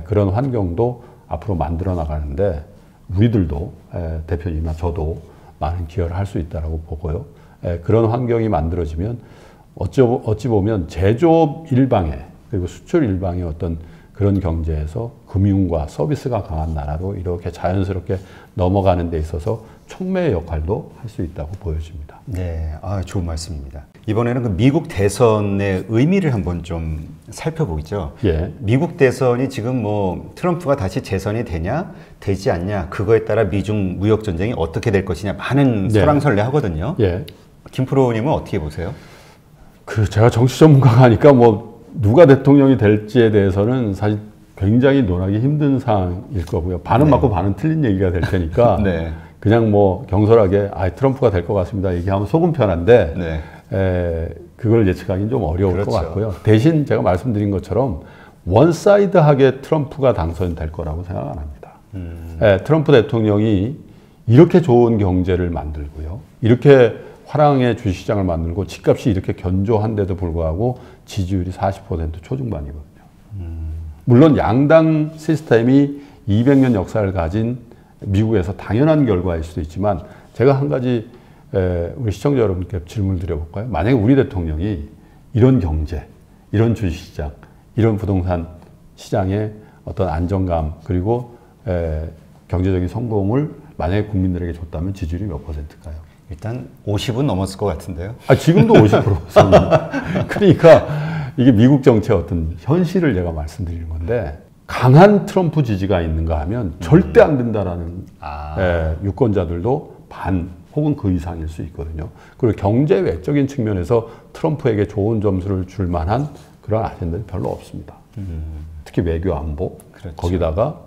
그런 환경도 앞으로 만들어 나가는데 우리들도 대표님이나 저도 많은 기여를 할 수 있다고 보고요. 그런 환경이 만들어지면 어찌 보면 제조업 일방에 그리고 수출 일방의 어떤 그런 경제에서 금융과 서비스가 강한 나라로 이렇게 자연스럽게 넘어가는 데 있어서 촉매의 역할도 할 수 있다고 보여집니다.
네, 좋은 말씀입니다. 이번에는 그 미국 대선의 의미를 한번 좀 살펴보죠.
예.
미국 대선이 지금 뭐 트럼프가 다시 재선이 되냐, 되지 않냐, 그거에 따라 미중 무역 전쟁이 어떻게 될 것이냐 많은 설왕설래하거든요.
예.
김프로님은 어떻게 보세요?
제가 정치 전문가가 아니까 뭐 누가 대통령이 될지에 대해서는 사실 굉장히 논하기 힘든 사항일 거고요. 반은 맞고 반은 틀린 얘기가 될 테니까
네.
그냥 뭐 경솔하게 트럼프가 될 것 같습니다 얘기하면 속은 편한데 그걸 예측하기는 좀 어려울 것 같고요. 대신 제가 말씀드린 것처럼 원사이드하게 트럼프가 당선될 거라고 생각 안 합니다. 트럼프 대통령이 이렇게 좋은 경제를 만들고요. 이렇게 화랑의 주식시장을 만들고 집값이 이렇게 견조한데도 불구하고 지지율이 40% 초중반이거든요. 물론 양당 시스템이 200년 역사를 가진 미국에서 당연한 결과일 수도 있지만 제가 한 가지 우리 시청자 여러분께 질문을 드려볼까요? 만약에 우리 대통령이 이런 경제, 이런 주식시장, 이런 부동산 시장의 어떤 안정감 그리고 경제적인 성공을 만약에 국민들에게 줬다면 지지율이 몇 %일까요?
일단 50은 넘었을 것 같은데요.
지금도 50%입니다. 그러니까 이게 미국 정치의 어떤 현실을 제가 말씀드리는 건데 강한 트럼프 지지가 있는가 하면 절대 안 된다라는 유권자들도 반 혹은 그 이상일 수 있거든요. 그리고 경제 외적인 측면에서 트럼프에게 좋은 점수를 줄 만한 그런 아젠다는 별로 없습니다. 특히 외교 안보, 거기다가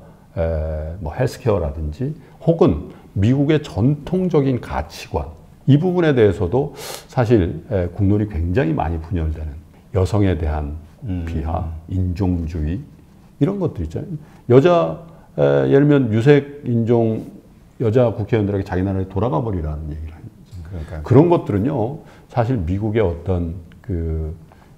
뭐 헬스케어라든지 혹은 미국의 전통적인 가치관 이 부분에 대해서도 사실 국론이 굉장히 많이 분열되는 여성에 대한 비하, 인종주의 이런 것들 있잖아요. 예를 들면 유색 인종 여자 국회의원들에게 자기 나라에 돌아가 버리라는 얘기를 하죠. 그런 것들은요, 사실 미국의 어떤 그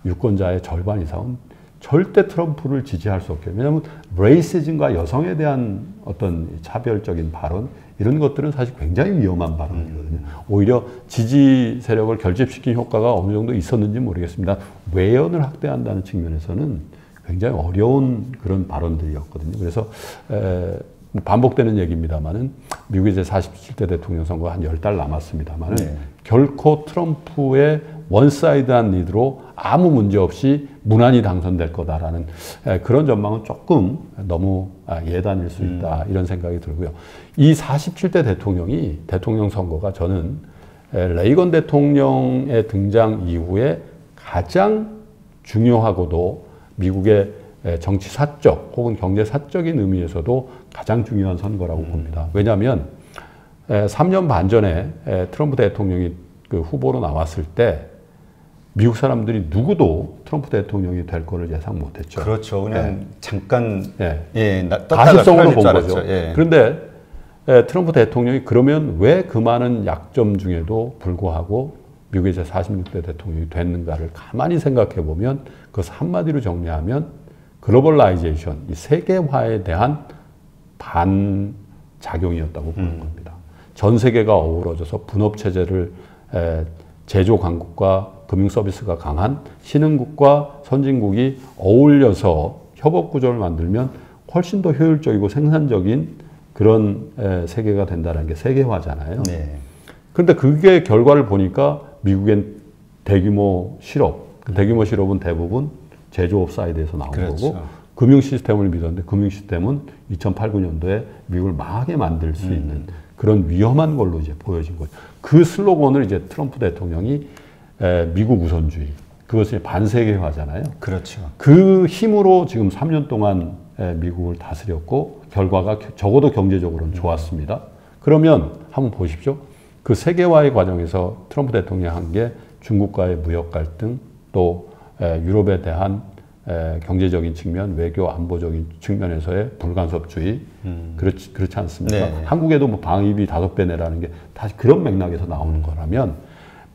유권자의 절반 이상은 절대 트럼프를 지지할 수 없게. 왜냐하면 레이시즘과 여성에 대한 어떤 차별적인 발언 이런 것들은 사실 굉장히 위험한 발언이거든요. 오히려 지지 세력을 결집시킨 효과가 어느 정도 있었는지 모르겠습니다. 외연을 확대한다는 측면에서는 굉장히 어려운 그런 발언들이었거든요. 그래서 반복되는 얘기입니다만은 미국의 이제 47대 대통령 선거가 한 10달 남았습니다만은 결코 트럼프의 원사이드한 리드로 아무 문제 없이 무난히 당선될 거다라는 그런 전망은 조금 너무 예단일 수 있다 이런 생각이 들고요. 이 47대 대통령이 대통령 선거가 저는 레이건 대통령의 등장 이후에 가장 중요하고도 미국의 정치 사적 혹은 경제 사적인 의미에서도 가장 중요한 선거라고 봅니다. 왜냐하면 3년 반 전에 트럼프 대통령이 그 후보로 나왔을 때 미국 사람들이 누구도 트럼프 대통령이 될 거를 예상 못했죠.
그렇죠. 그냥 잠깐
가십성으로 본 거죠. 그런데 트럼프 대통령이 그러면 왜 그 많은 약점 중에도 불구하고 미국의 이제 46대 대통령이 됐는가를 가만히 생각해 보면 그것을 한마디로 정리하면 글로벌라이제이션, 이 세계화에 대한 반작용이었다고 보는 겁니다. 전 세계가 어우러져서 분업체제를 제조 강국과 금융 서비스가 강한 신흥국과 선진국이 어울려서 협업 구조를 만들면 훨씬 더 효율적이고 생산적인 그런 세계가 된다는 게 세계화잖아요. 그런데 그게 결과를 보니까 미국엔 대규모 실업, 대규모 실업은 대부분 제조업 사이드에서 나온 거고 금융 시스템을 믿었는데 금융 시스템은 2008, 9년도에 미국을 망하게 만들 수 있는 그런 위험한 걸로 이제 보여진 거죠. 그 슬로건을 이제 트럼프 대통령이 미국 우선주의, 그것이 반세계화잖아요. 그 힘으로 지금 3년 동안 미국을 다스렸고 결과가 적어도 경제적으로는 좋았습니다. 그러면 한번 보십시오. 그 세계화의 과정에서 트럼프 대통령이 한 게 중국과의 무역 갈등, 또 유럽에 대한 경제적인 측면, 외교 안보적인 측면에서의 불간섭주의, 그렇지 않습니까? 한국에도 뭐 방위비 5배 내라는 게 다시 그런 맥락에서 나오는 거라면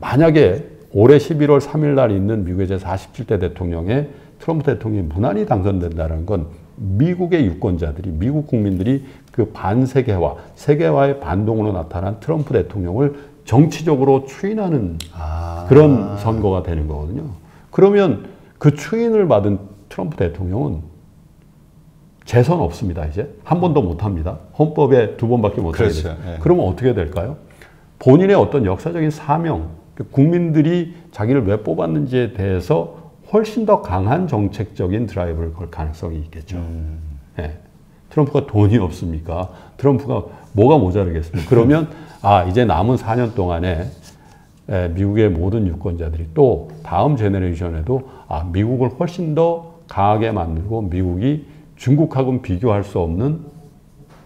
만약에 올해 11월 3일 날 있는 미국의 제47대 대통령의 트럼프 대통령이 무난히 당선된다는 건 미국의 유권자들이, 미국 국민들이 그 반세계화, 세계화의 반동으로 나타난 트럼프 대통령을 정치적으로 추인하는 그런 선거가 되는 거거든요. 그러면 그 추인을 받은 트럼프 대통령은 재선 없습니다, 이제. 한 번도 못 합니다. 헌법에 2번밖에 못 하게 돼요. 그러면 어떻게 될까요? 본인의 어떤 역사적인 사명, 국민들이 자기를 왜 뽑았는지에 대해서 훨씬 더 강한 정책적인 드라이브를 걸 가능성이 있겠죠. 예. 트럼프가 돈이 없습니까? 트럼프가 뭐가 모자르겠습니까? 그러면 이제 남은 4년 동안에 미국의 모든 유권자들이 또 다음 제너레이션에도 미국을 훨씬 더 강하게 만들고 미국이 중국하고는 비교할 수 없는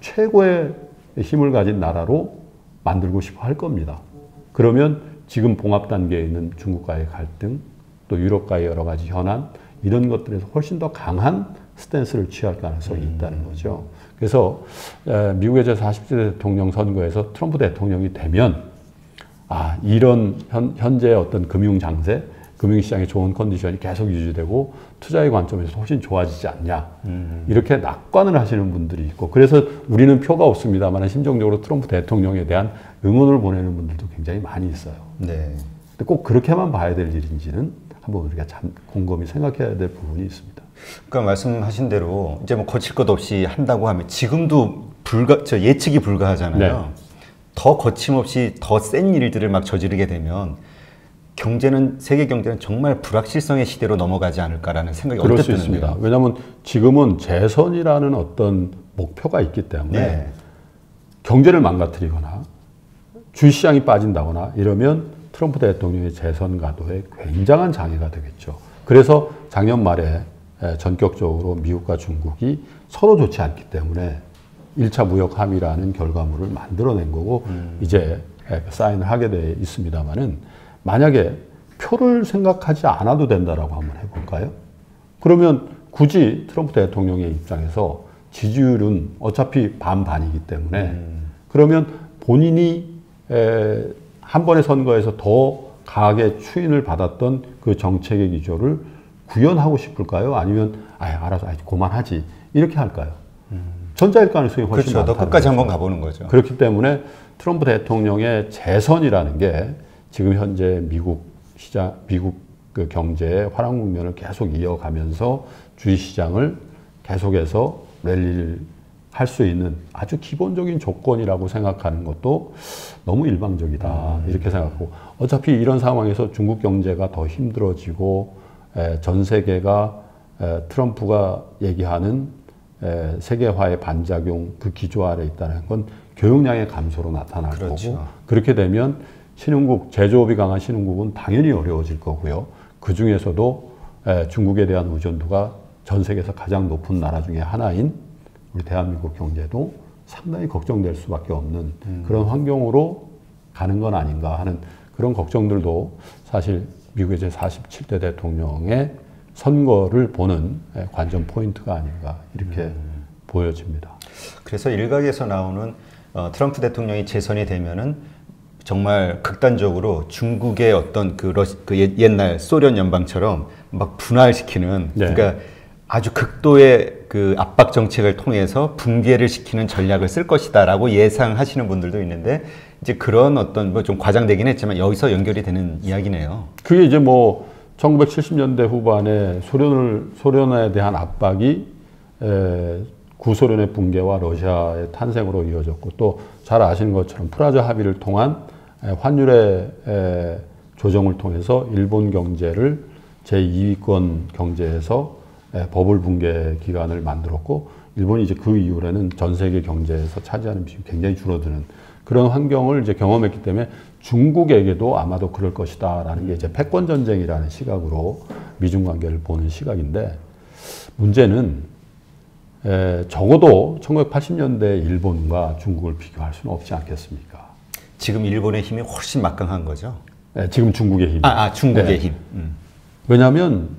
최고의 힘을 가진 나라로 만들고 싶어 할 겁니다. 그러면 지금 봉합 단계에 있는 중국과의 갈등, 또 유럽과의 여러 가지 현안, 이런 것들에서 훨씬 더 강한 스탠스를 취할 가능성이 있다는 거죠. 그래서 미국의 제40대 대통령 선거에서 트럼프 대통령이 되면 이런 현재의 어떤 금융 장세, 금융시장의 좋은 컨디션이 계속 유지되고 투자의 관점에서 훨씬 좋아지지 않냐. 이렇게 낙관을 하시는 분들이 있고, 그래서 우리는 표가 없습니다만 심정적으로 트럼프 대통령에 대한 응원을 보내는 분들도 굉장히 많이 있어요.
네.
근데 꼭 그렇게만 봐야 될 일인지는 한번 우리가 참 곰곰이 생각해야 될 부분이 있습니다.
그러니까 말씀하신 대로 이제 뭐 거칠 것 없이 한다고 하면 지금도 예측이 불가하잖아요. 네. 더 거침없이 더 센 일들을 막 저지르게 되면 세계 경제는 정말 불확실성의 시대로 넘어가지 않을까라는 생각이
그럴 수 있습니다. 왜냐하면 지금은 재선이라는 어떤 목표가 있기 때문에 네. 경제를 망가뜨리거나 주시장이 빠진다거나 이러면 트럼프 대통령의 재선 가도에 굉장한 장애가 되겠죠. 그래서 작년 말에 전격적으로 미국과 중국이 서로 좋지 않기 때문에 1차 무역 합의라는 결과물을 만들어낸 거고 이제 사인을 하게 돼 있습니다만은 만약에 표를 생각하지 않아도 된다라고 한번 해볼까요? 그러면 굳이 트럼프 대통령의 입장에서 지지율은 어차피 반반이기 때문에 그러면 본인이 한 번의 선거에서 더 강하게 추인을 받았던 그 정책의 기조를 구현하고 싶을까요? 아니면 알아서 그만하지 이렇게 할까요? 전자일 가능성이 훨씬
많다. 더 끝까지 한번 가보는 거죠.
그렇기 때문에 트럼프 대통령의 재선이라는 게 지금 현재 미국 그 경제의 화랑 국면을 계속 이어가면서 주식시장을 계속해서 랠리를 할 수 있는 아주 기본적인 조건이라고 생각하는 것도 너무 일방적이다. 이렇게 생각하고 어차피 이런 상황에서 중국 경제가 더 힘들어지고 전 세계가 트럼프가 얘기하는 세계화의 반작용 그 기조 아래 있다는 건 교역량의 감소로 나타날
그렇죠.
거고 그렇게 되면 제조업이 강한 신흥국은 당연히 어려워질 거고요. 그 중에서도 중국에 대한 의존도가 전 세계에서 가장 높은 나라 중에 하나인 우리 대한민국 경제도 상당히 걱정될 수밖에 없는 그런 환경으로 가는 건 아닌가 하는 그런 걱정들도 사실 미국의 제47대 대통령의 선거를 보는 관전 포인트가 아닌가 이렇게 보여집니다.
그래서 일각에서 나오는 트럼프 대통령이 재선이 되면은 정말 극단적으로 중국의 어떤 옛날 소련 연방처럼 막 분할시키는
네.
그러니까 아주 극도의 그 압박 정책을 통해서 붕괴를 시키는 전략을 쓸 것이다라고 예상하시는 분들도 있는데 이제 그런 어떤 뭐 좀 과장되긴 했지만 여기서 연결이 되는 이야기네요.
그게 이제 뭐 1970년대 후반에 소련에 대한 압박이 구소련의 붕괴와 러시아의 탄생으로 이어졌고 또 잘 아시는 것처럼 프라자 합의를 통한 환율의 조정을 통해서 일본 경제를 제2위권 경제에서 버블 붕괴 기간을 만들었고 일본이 이제 그 이후로는 전 세계 경제에서 차지하는 비중이 굉장히 줄어드는 그런 환경을 이제 경험했기 때문에 중국에게도 아마도 그럴 것이다라는 게 이제 패권 전쟁이라는 시각으로 미중 관계를 보는 시각인데 문제는 적어도 1980년대 일본과 중국을 비교할 수는 없지 않겠습니까?
지금 일본의 힘이 훨씬 막강한 거죠?
네, 지금 중국의 힘.
중국의
네.
힘.
왜냐하면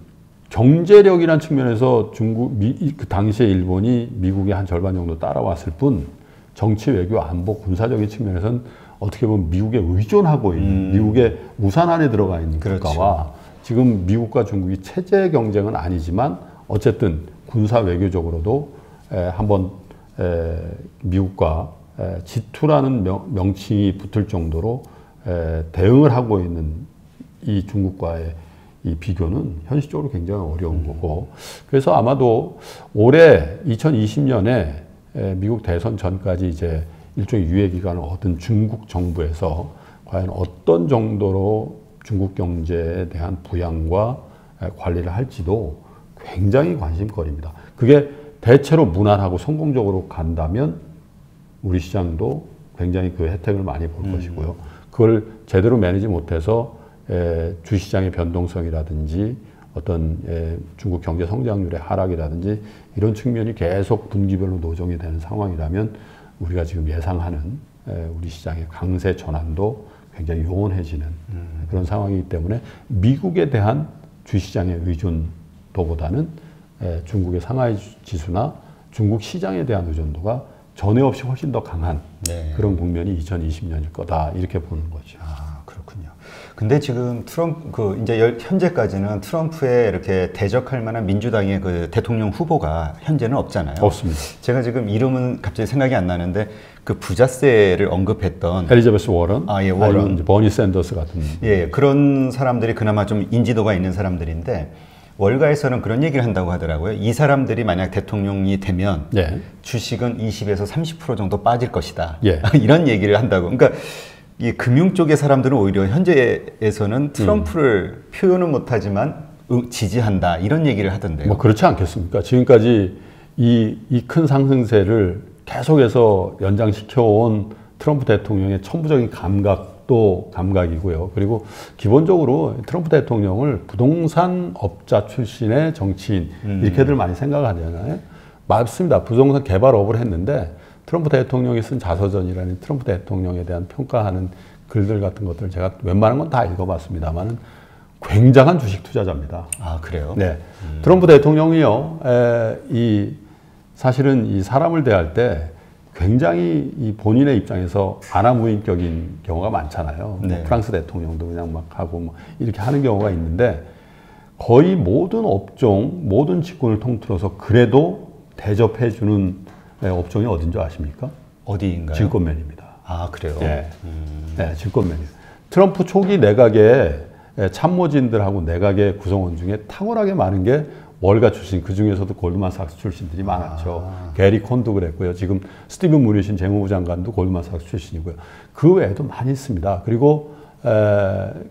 경제력이란 측면에서 그 당시에 일본이 미국의 한 절반 정도 따라왔을 뿐 정치, 외교, 안보, 군사적인 측면에서는 어떻게 보면 미국에 의존하고 있는 미국의 우산 안에 들어가 있는
그렇죠.
국가와 지금 미국과 중국이 체제 경쟁은 아니지만 어쨌든 군사 외교적으로도 한번 미국과 G2라는 명칭이 붙을 정도로 대응을 하고 있는 이 중국과의 이 비교는 현실적으로 굉장히 어려운 거고 그래서 아마도 올해 2020년에 미국 대선 전까지 이제 일종의 유예 기간을 얻은 중국 정부에서 과연 어떤 정도로 중국 경제에 대한 부양과 관리를 할지도 굉장히 관심거리입니다. 그게 대체로 무난하고 성공적으로 간다면 우리 시장도 굉장히 그 혜택을 많이 볼 것이고요. 그걸 제대로 매니지 못해서 주시장의 변동성이라든지 어떤 중국 경제 성장률의 하락이라든지 이런 측면이 계속 분기별로 노정이 되는 상황이라면 우리가 지금 예상하는 우리 시장의 강세 전환도 굉장히 요원해지는 그런 상황이기 때문에 미국에 대한 주시장의 의존도보다는 중국의 상하이 지수나 중국 시장에 대한 의존도가 전에 없이 훨씬 더 강한 네. 그런 국면이 2020년일 거다 이렇게 보는 거죠.
아 그렇군요. 근데 지금 트럼프 이제 현재까지는 트럼프에 이렇게 대적할 만한 민주당의 그 대통령 후보가 현재는 없잖아요.
없습니다.
제가 지금 이름은 갑자기 생각이 안 나는데 그 부자세를 언급했던
엘리자베스 워런,
예, 워런,
버니 샌더스 같은
예 그런 사람들이 그나마 좀 인지도가 있는 사람들인데. 월가에서는 그런 얘기를 한다고 하더라고요. 이 사람들이 만약 대통령이 되면 예. 주식은 20에서 30% 정도 빠질 것이다. 예. 이런 얘기를 한다고. 그러니까 이 금융 쪽의 사람들은 오히려 현재에서는 트럼프를 표현은 못하지만 지지한다. 이런 얘기를 하던데요.
뭐 그렇지 않겠습니까? 지금까지 이 큰 상승세를 계속해서 연장시켜온 트럼프 대통령의 천부적인 감각도 감각이고요. 그리고 기본적으로 트럼프 대통령을 부동산 업자 출신의 정치인 이렇게들 많이 생각하잖아요. 맞습니다. 부동산 개발업을 했는데 트럼프 대통령이 쓴 자서전이라는 트럼프 대통령에 대한 평가하는 글들 같은 것들 제가 웬만한 건 다 읽어봤습니다만은 굉장한 주식 투자자입니다.
아 그래요?
네. 트럼프 대통령이요. 사실은 이 사람을 대할 때 굉장히 이 본인의 입장에서 아나무인격인 경우가 많잖아요.
네.
뭐 프랑스 대통령도 그냥 막 하고 뭐 이렇게 하는 경우가 있는데 거의 모든 업종, 모든 직군을 통틀어서 그래도 대접해주는 업종이 어딘 줄 아십니까?
어디인가요?
증권맨입니다.
아 그래요?
네, 네 증권맨이에요. 트럼프 초기 내각의 참모진들하고 내각의 구성원 중에 탁월하게 많은 게 월가 출신, 그 중에서도 골드만삭스 출신들이 많았죠. 게리 콘도 그랬고요. 지금 스티븐 무니신 재무부 장관도 골드만삭스 출신이고요. 그 외에도 많이 있습니다. 그리고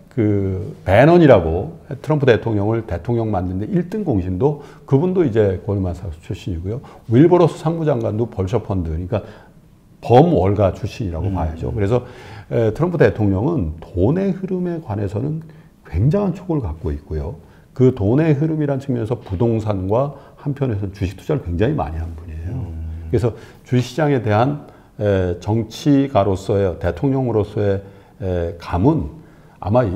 그 배넌이라고 트럼프 대통령을 대통령 만드는데 1등 공신도 그분도 이제 골드만삭스 출신이고요. 윌버로스 상무장관도 벌셔펀드, 그러니까 범월가 출신이라고 봐야죠. 그래서 트럼프 대통령은 돈의 흐름에 관해서는 굉장한 촉을 갖고 있고요. 그 돈의 흐름이란 측면에서 부동산과 한편에서 주식 투자를 굉장히 많이 한 분이에요. 그래서 주식시장에 대한 정치가로서의 대통령으로서의 감은 아마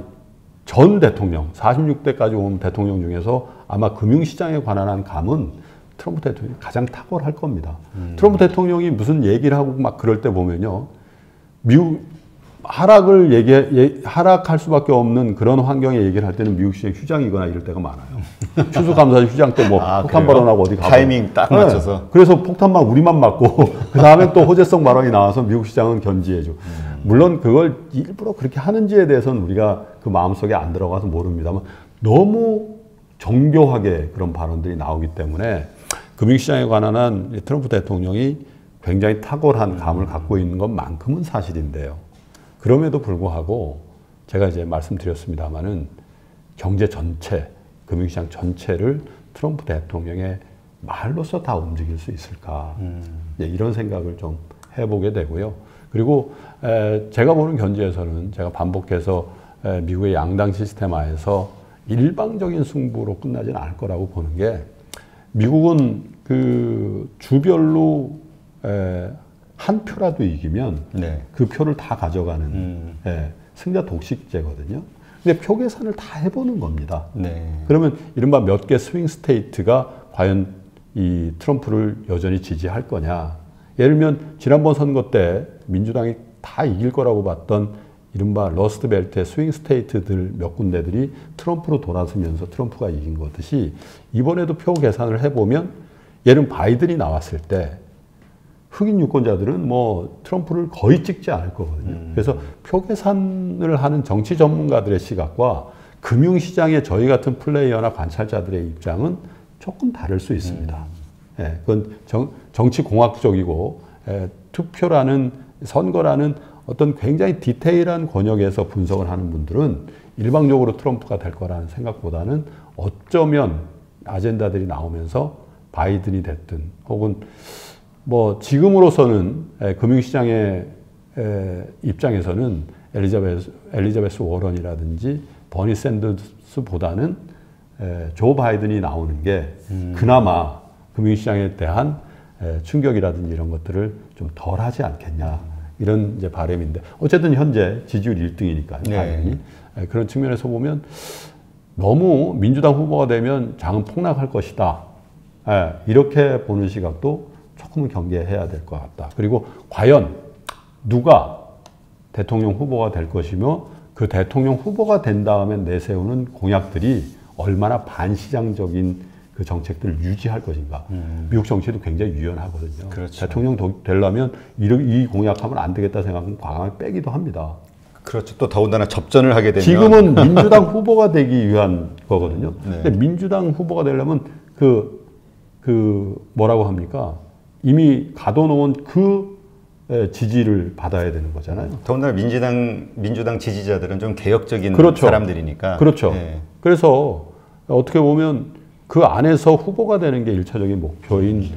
전 대통령, 46대까지 온 대통령 중에서 아마 금융시장에 관한 한 감은 트럼프 대통령이 가장 탁월할 겁니다. 트럼프 대통령이 무슨 얘기를 하고 막 그럴 때 보면요. 미국 하락할 수밖에 없는 그런 환경에 얘기를 할 때는 미국 시장 휴장이거나 이럴 때가 많아요. 추수감사 휴장 때 뭐 폭탄 발언하고 어디 가고.
타이밍 딱 맞춰서.
네. 그래서 폭탄만 우리만 맞고 그 다음에 또 호재성 발언이 나와서 미국 시장은 견지해줘. 물론 그걸 일부러 그렇게 하는지에 대해서는 우리가 그 마음속에 안 들어가서 모릅니다만 너무 정교하게 그런 발언들이 나오기 때문에 금융시장에 관한 한 트럼프 대통령이 굉장히 탁월한 감을 갖고 있는 것만큼은 사실인데요. 그럼에도 불구하고 제가 이제 말씀드렸습니다마는 경제 전체, 금융시장 전체를 트럼프 대통령의 말로서 다 움직일 수 있을까? 이런 생각을 좀 해보게 되고요. 그리고 제가 보는 견지에서는 제가 반복해서 미국의 양당 시스템하에서 일방적인 승부로 끝나지는 않을 거라고 보는 게 미국은 그 주별로 한 표라도 이기면 네. 그 표를 다 가져가는 승자 독식제거든요. 근데 표 계산을 다 해보는 겁니다. 네. 그러면 이른바 몇 개 스윙 스테이트가 과연 이 트럼프를 여전히 지지할 거냐. 예를 들면 지난번 선거 때 민주당이 다 이길 거라고 봤던 이른바 러스트 벨트의 스윙 스테이트들 몇 군데들이 트럼프로 돌아서면서 트럼프가 이긴 거듯이 이번에도 표 계산을 해보면 예를 들면 바이든이 나왔을 때 흑인 유권자들은 뭐 트럼프를 거의 찍지 않을 거거든요. 그래서 표 계산을 하는 정치 전문가들의 시각과 금융시장의 저희 같은 플레이어나 관찰자들의 입장은 조금 다를 수 있습니다. 예, 그건 정치공학적이고 투표라는 선거라는 어떤 굉장히 디테일한 권역에서 분석을 하는 분들은 일방적으로 트럼프가 될 거라는 생각보다는 어쩌면 아젠다들이 나오면서 바이든이 됐든 혹은 뭐 지금으로서는 금융시장의 입장에서는 엘리자베스 워런이라든지 버니 샌더스보다는 조 바이든이 나오는 게 그나마 금융시장에 대한 충격이라든지 이런 것들을 좀 덜하지 않겠냐 이런 이제 바람인데 어쨌든 현재 지지율 1등이니까요.
네.
바이든이 그런 측면에서 보면 너무 민주당 후보가 되면 장은 폭락할 것이다. 이렇게 보는 시각도 조금은 경계해야 될 것 같다. 그리고 과연 누가 대통령 후보가 될 것이며 그 대통령 후보가 된 다음에 내세우는 공약들이 얼마나 반시장적인 그 정책들을 유지할 것인가. 미국 정치도 굉장히 유연하거든요.
그렇죠.
대통령 되려면 이 공약하면 안 되겠다 생각하면 과감히 빼기도 합니다.
그렇죠. 또 더군다나 접전을 하게 되면
지금은 민주당 후보가 되기 위한 거거든요.
네.
근데 민주당 후보가 되려면 뭐라고 합니까? 이미 가둬놓은 그 지지를 받아야 되는 거잖아요.
더군다나 민주당 지지자들은 좀 개혁적인
그렇죠.
사람들이니까.
그렇죠.
네.
그래서 어떻게 보면 그 안에서 후보가 되는 게 1차적인 목표인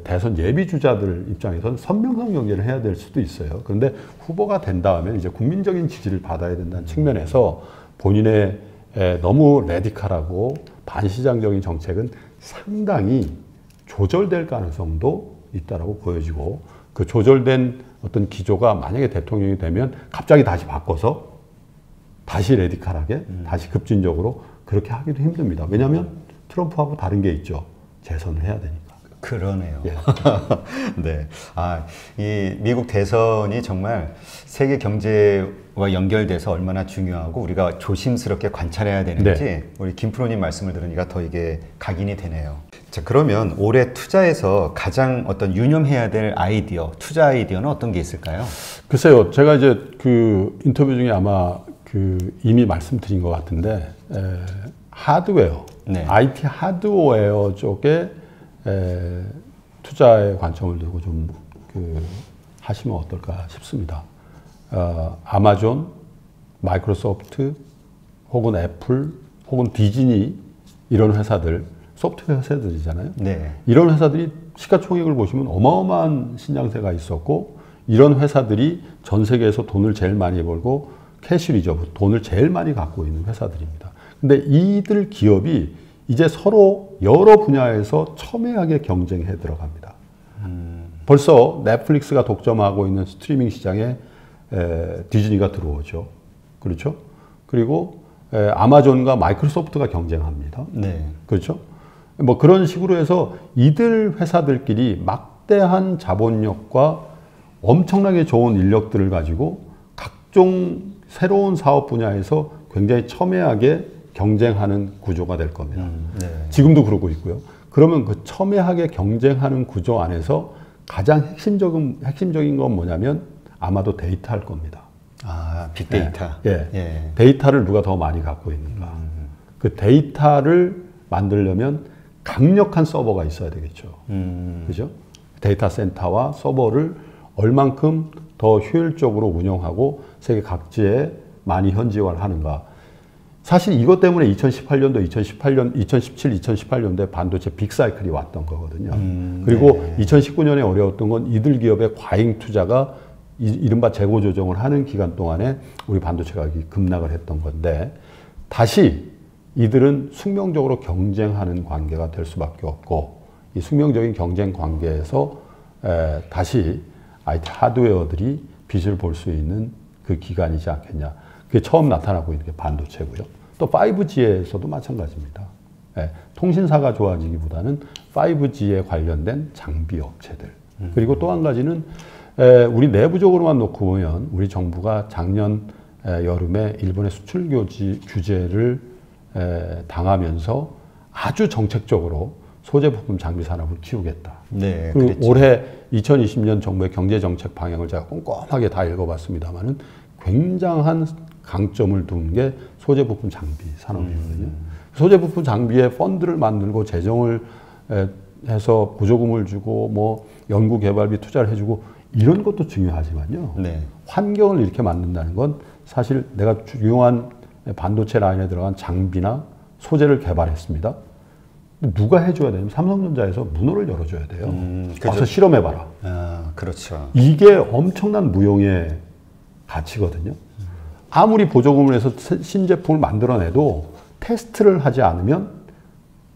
대선 예비 주자들 입장에서는 선명성 경쟁을 해야 될 수도 있어요. 그런데 후보가 된 다음에 이제 국민적인 지지를 받아야 된다는 측면에서 본인의 너무 레디칼하고 반시장적인 정책은 상당히 조절될 가능성도 있다라고 보여지고 그 조절된 어떤 기조가 만약에 대통령이 되면 갑자기 다시 바꿔서 다시 레디칼하게 다시 급진적으로 그렇게 하기도 힘듭니다. 왜냐하면 트럼프하고 다른 게 있죠. 재선을 해야 되니까.
그러네요.
예.
네. 이 미국 대선이 정말 세계 경제와 연결돼서 얼마나 중요하고 우리가 조심스럽게 관찰해야 되는지
네.
우리 김프로님 말씀을 들으니까 더 이게 각인이 되네요. 자, 그러면 올해 투자에서 가장 어떤 유념해야 될 아이디어, 투자 아이디어는 어떤 게 있을까요?
글쎄요. 제가 이제 그 인터뷰 중에 아마 이미 말씀드린 것 같은데 하드웨어,
네.
IT 하드웨어 쪽에 투자의 관점을 두고 좀 하시면 어떨까 싶습니다. 아마존, 마이크로소프트, 혹은 애플, 혹은 디즈니 이런 회사들, 소프트웨어 회사들이잖아요.
네.
이런 회사들이 시가총액을 보시면 어마어마한 신장세가 있었고 이런 회사들이 전 세계에서 돈을 제일 많이 벌고 캐시 리저브, 돈을 제일 많이 갖고 있는 회사들입니다. 근데 이들 기업이 이제 서로 여러 분야에서 첨예하게 경쟁해 들어갑니다. 벌써 넷플릭스가 독점하고 있는 스트리밍 시장에 디즈니가 들어오죠. 그렇죠? 그리고 아마존과 마이크로소프트가 경쟁합니다.
네.
그렇죠? 뭐 그런 식으로 해서 이들 회사들끼리 막대한 자본력과 엄청나게 좋은 인력들을 가지고 각종 새로운 사업 분야에서 굉장히 첨예하게 경쟁하는 구조가 될 겁니다.
네.
지금도 그러고 있고요. 그러면 그 첨예하게 경쟁하는 구조 안에서 가장 핵심적인 건 뭐냐면 아마도 데이터일 겁니다.
빅데이터.
예.
예.
데이터를 누가 더 많이 갖고 있는가. 그 데이터를 만들려면 강력한 서버가 있어야 되겠죠. 그죠? 데이터 센터와 서버를 얼만큼 더 효율적으로 운영하고 세계 각지에 많이 현지화를 하는가. 사실 이것 때문에 2018년도, 2017, 2018년도에 반도체 빅사이클이 왔던 거거든요. 그리고
네.
2019년에 어려웠던 건 이들 기업의 과잉 투자가 이른바 재고 조정을 하는 기간 동안에 우리 반도체 가격이 급락을 했던 건데 다시 이들은 숙명적으로 경쟁하는 관계가 될 수밖에 없고 이 숙명적인 경쟁 관계에서 다시 IT 하드웨어들이 빛을 볼 수 있는 그 기간이지 않겠냐. 그게 처음 나타나고 있는 게 반도체고요. 또 5G에서도 마찬가지입니다. 통신사가 좋아지기보다는 5G에 관련된 장비 업체들. 그리고 또 한 가지는 우리 내부적으로만 놓고 보면 우리 정부가 작년 여름에 일본의 수출 규제를 당하면서 아주 정책적으로 소재 부품 장비 산업을 키우겠다.
네,
그리고 올해 2020년 정부의 경제 정책 방향을 제가 꼼꼼하게 다 읽어봤습니다만은 굉장한 강점을 둔 게 소재 부품 장비 산업이거든요. 소재 부품 장비에 펀드를 만들고 재정을 해서 보조금을 주고 뭐 연구 개발비 투자를 해주고 이런 것도 중요하지만요.
네.
환경을 이렇게 만든다는 건 사실 내가 유용한 반도체 라인에 들어간 장비나 소재를 개발했습니다. 누가 해줘야 되냐면 삼성전자에서 문호를 열어줘야 돼요. 와서 실험해봐라.
아, 그렇죠.
이게 엄청난 무용의 가치거든요. 아무리 보조금을 해서 신제품을 만들어내도 테스트를 하지 않으면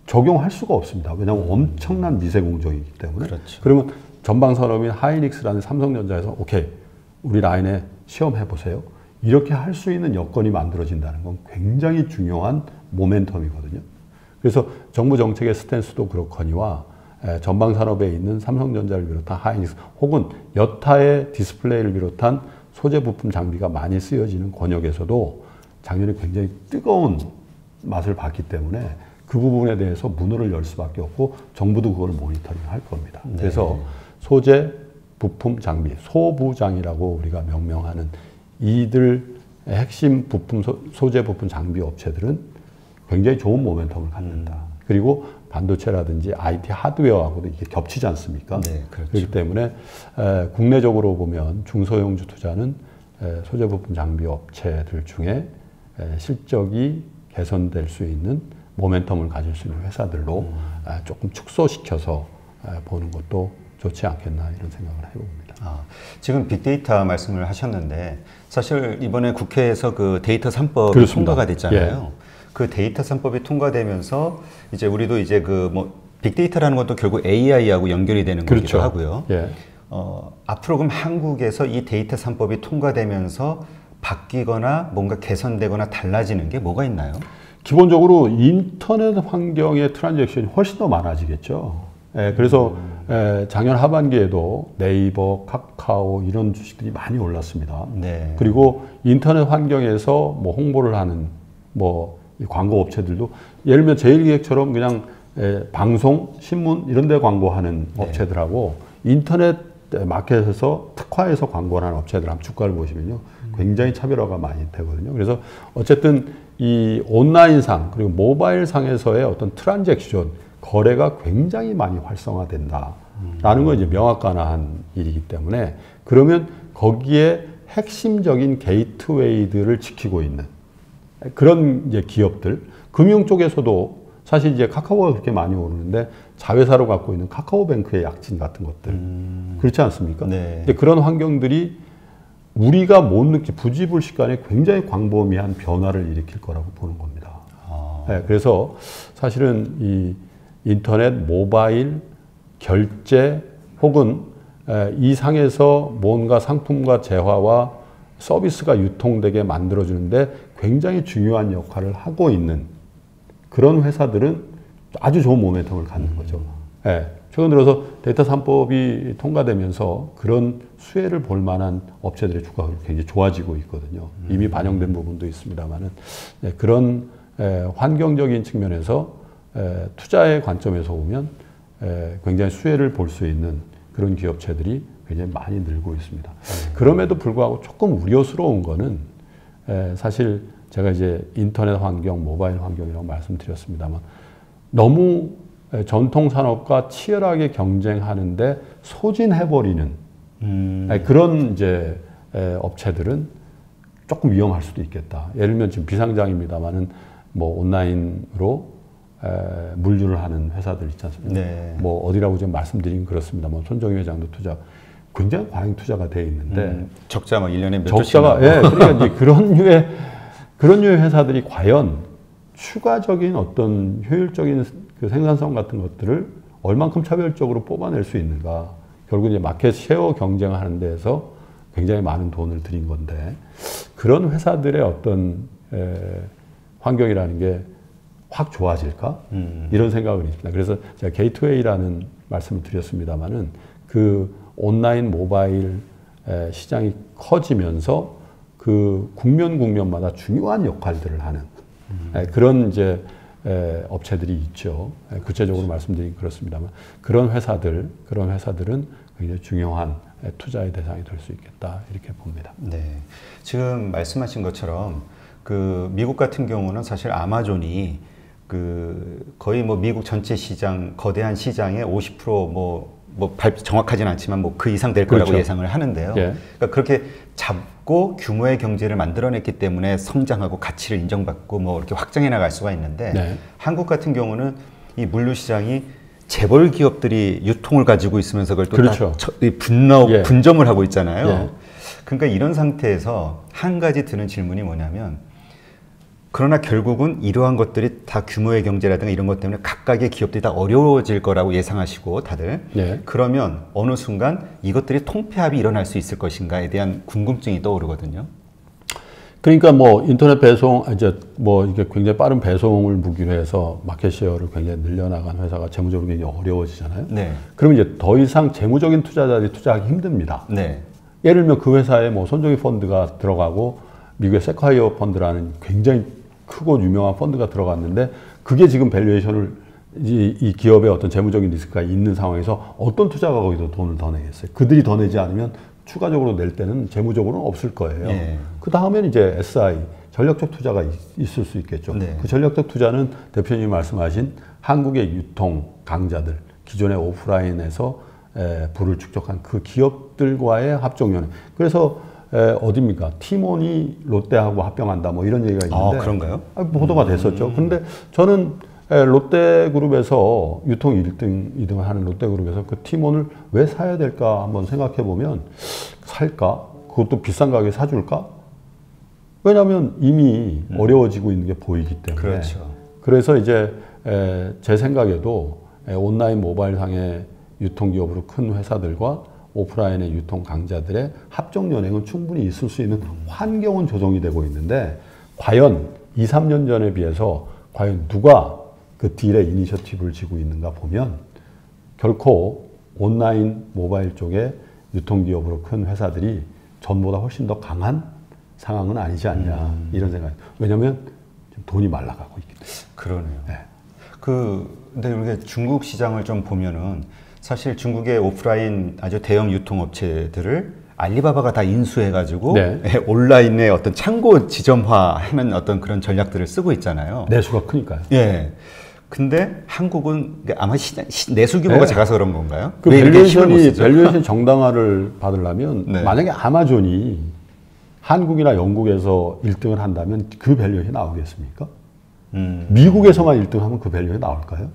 적용할 수가 없습니다. 왜냐하면 엄청난 미세 공정이기 때문에.
그렇죠.
그러면 전방산업인 하이닉스라는 삼성전자에서 오케이, 우리 라인에 시험해보세요. 이렇게 할 수 있는 여건이 만들어진다는 건 굉장히 중요한 모멘텀이거든요. 그래서 정부 정책의 스탠스도 그렇거니와 전방산업에 있는 삼성전자를 비롯한 하이닉스 혹은 여타의 디스플레이를 비롯한 소재 부품 장비가 많이 쓰여지는 권역에서도 작년에 굉장히 뜨거운 맛을 봤기 때문에 그 부분에 대해서 문호를 열 수밖에 없고 정부도 그걸 모니터링 할 겁니다. 네. 그래서 소재, 부품, 장비, 소부장이라고 우리가 명명하는 이들 핵심 부품, 소재, 부품, 장비 업체들은 굉장히 좋은 모멘텀을 갖는다. 그리고 반도체라든지 IT 하드웨어하고도 이게 겹치지 않습니까?
네, 그렇죠.
그렇기 때문에 국내적으로 보면 중소형주 투자는 소재, 부품, 장비 업체들 중에 실적이 개선될 수 있는 모멘텀을 가질 수 있는 회사들로 조금 축소시켜서 보는 것도 좋지 않겠나 이런 생각을 해봅니다.
아, 지금 빅데이터 말씀을 하셨는데 사실 이번에 국회에서 그 데이터 3법이
그렇습니다.
통과가 됐잖아요.
예.
그 데이터 3법이 통과되면서 이제 우리도 이제 그 뭐 빅데이터라는 것도 결국 AI하고 연결이 되는
그렇죠.
거기도 하고요.
예.
앞으로 그럼 한국에서 이 데이터 3법이 통과되면서 바뀌거나 뭔가 개선되거나 달라지는 게 뭐가 있나요?
기본적으로 인터넷 환경의 트랜잭션이 훨씬 더 많아지겠죠. 그래서 작년 하반기에도 네이버, 카카오 이런 주식들이 많이 올랐습니다.
네.
그리고 인터넷 환경에서 뭐 홍보를 하는 뭐 광고 업체들도 예를 들면 제일기획처럼 그냥 방송, 신문 이런 데 광고하는 업체들하고 인터넷 마켓에서 특화해서 광고를 하는 업체들 한번 주가를 보시면요. 굉장히 차별화가 많이 되거든요. 그래서 어쨌든 이 온라인상 그리고 모바일상에서의 어떤 트랜잭션 거래가 굉장히 많이 활성화된다라는 건 이제 명확관한 일이기 때문에 그러면 거기에 핵심적인 게이트웨이들을 지키고 있는 그런 이제 기업들 금융 쪽에서도 사실 이제 카카오가 그렇게 많이 오르는데 자회사로 갖고 있는 카카오뱅크의 약진 같은 것들 그렇지 않습니까?
네.
근데 그런 환경들이 우리가 못 느끼 부지불식간에 굉장히 광범위한 변화를 일으킬 거라고 보는 겁니다. 네, 그래서 사실은 이 인터넷, 모바일, 결제 혹은 이 상에서 뭔가 상품과 재화와 서비스가 유통되게 만들어주는데 굉장히 중요한 역할을 하고 있는 그런 회사들은 아주 좋은 모멘텀을 갖는 거죠. 네, 최근 들어서 데이터 3법이 통과되면서 그런 수혜를 볼 만한 업체들의 주가가 굉장히 좋아지고 있거든요. 이미 반영된 부분도 있습니다만은 네, 그런 환경적인 측면에서 투자의 관점에서 보면 굉장히 수혜를 볼 수 있는 그런 기업체들이 굉장히 많이 늘고 있습니다. 그럼에도 불구하고 조금 우려스러운 거는 사실 제가 이제 인터넷 환경, 모바일 환경이라고 말씀드렸습니다만 너무 전통 산업과 치열하게 경쟁하는데 소진해버리는 그런 이제 업체들은 조금 위험할 수도 있겠다. 예를 들면 지금 비상장입니다만은 뭐 온라인으로 물류를 하는 회사들 있지 않습니까?
네.
뭐 어디라고 좀 말씀드리긴 그렇습니다만 손정희 회장도 투자 굉장히 과잉 투자가 돼 있는데
적자 막 1년에 몇
적자가 예, 그러니까 이제 그런 류의 회사들이 과연 추가적인 어떤 효율적인 그 생산성 같은 것들을 얼만큼 차별적으로 뽑아낼 수 있는가? 결국 이제 마켓 쉐어 경쟁하는 데에서 굉장히 많은 돈을 들인 건데 그런 회사들의 어떤 환경이라는 게 확 좋아질까? 이런 생각은 있습니다. 그래서 제가 게이트웨이라는 말씀을 드렸습니다만은 그 온라인 모바일 시장이 커지면서 그 국면마다 중요한 역할들을 하는 그런 이제 업체들이 있죠. 구체적으로 말씀드리긴 그렇습니다만 그런 회사들은 굉장히 중요한 투자의 대상이 될 수 있겠다 이렇게 봅니다.
네, 지금 말씀하신 것처럼 그 미국 같은 경우는 사실 아마존이 그 거의 뭐 미국 전체 시장 거대한 시장의 50% 뭐 뭐 정확하진 않지만 뭐 그 이상 될 거라고
그렇죠.
예상을 하는데요.
예.
그러니까 그렇게 작고 규모의 경제를 만들어냈기 때문에 성장하고 가치를 인정받고 뭐 이렇게 확장해 나갈 수가 있는데
네.
한국 같은 경우는 이 물류 시장이 재벌 기업들이 유통을 가지고 있으면서 그걸 또
그렇죠. 예.
분점을 하고 있잖아요.
예.
그러니까 이런 상태에서 한 가지 드는 질문이 뭐냐면 그러나 결국은 이러한 것들이 다 규모의 경제라든가 이런 것 때문에 각각의 기업들이 다 어려워질 거라고 예상하시고 다들
예.
그러면 어느 순간 이것들이 통폐합이 일어날 수 있을 것인가에 대한 궁금증이 떠오르거든요.
그러니까 뭐 인터넷 배송 이제 뭐 이게 굉장히 빠른 배송을 무기로 해서 마켓 셰어를 굉장히 늘려나간 회사가 재무적으로 굉장히 어려워지잖아요.
네.
그러면 이제 더 이상 재무적인 투자자들이 투자하기 힘듭니다.
네.
예를 들면 그 회사에 뭐 손정희 펀드가 들어가고 미국의 세콰이어 펀드라는 굉장히 크고 유명한 펀드가 들어갔는데 그게 지금 밸류에이션을 이 기업의 어떤 재무적인 리스크가 있는 상황에서 어떤 투자가 거기서 돈을 더 내겠어요. 그들이 더 내지 않으면 추가적으로 낼 때는 재무적으로는 없을 거예요.
예.
그 다음엔 이제 SI 전략적 투자가 있을 수 있겠죠.
네.
그 전략적 투자는 대표님이 말씀하신 한국의 유통 강자들 기존의 오프라인에서 부를 축적한 그 기업들과의 합종연회. 그래서 어디입니까? 티몬이 롯데하고 합병한다 뭐 이런 얘기가 있는데
그런가요?
보도가 됐었죠. 그런데 저는 롯데그룹에서 유통 2등을 하는 롯데그룹에서 그 티몬을 왜 사야 될까 한번 생각해 보면 살까? 그것도 비싼 가격에 사줄까? 왜냐하면 이미 어려워지고 있는 게 보이기 때문에.
그렇죠.
그래서 이제 제 생각에도 온라인 모바일상의 유통기업으로 큰 회사들과 오프라인의 유통 강자들의 합종 연행은 충분히 있을 수 있는 환경은 조성이 되고 있는데 과연 2, 3년 전에 비해서 과연 누가 그 딜의 이니셔티브를 쥐고 있는가 보면 결코 온라인 모바일 쪽에 유통기업으로 큰 회사들이 전보다 훨씬 더 강한 상황은 아니지 않냐 이런 생각이. 왜냐하면 지금 돈이 말라가고 있기 때문에.
그러네요.
네.
근데 우리가 중국 시장을 좀 보면은 사실 중국의 오프라인 아주 대형 유통업체들을 알리바바가 다 인수해가지고
네.
온라인의 어떤 창고 지점화하는 어떤 그런 전략들을 쓰고 있잖아요.
내수가 크니까요.
예. 근데 한국은 아마 내수 규모가
네.
작아서 그런 건가요?
그 밸류에이션 정당화를 받으려면
네.
만약에 아마존이 한국이나 영국에서 1등을 한다면 그 밸류에이션이 나오겠습니까? 미국에서만 1등하면 그 밸류에이션이 나올까요?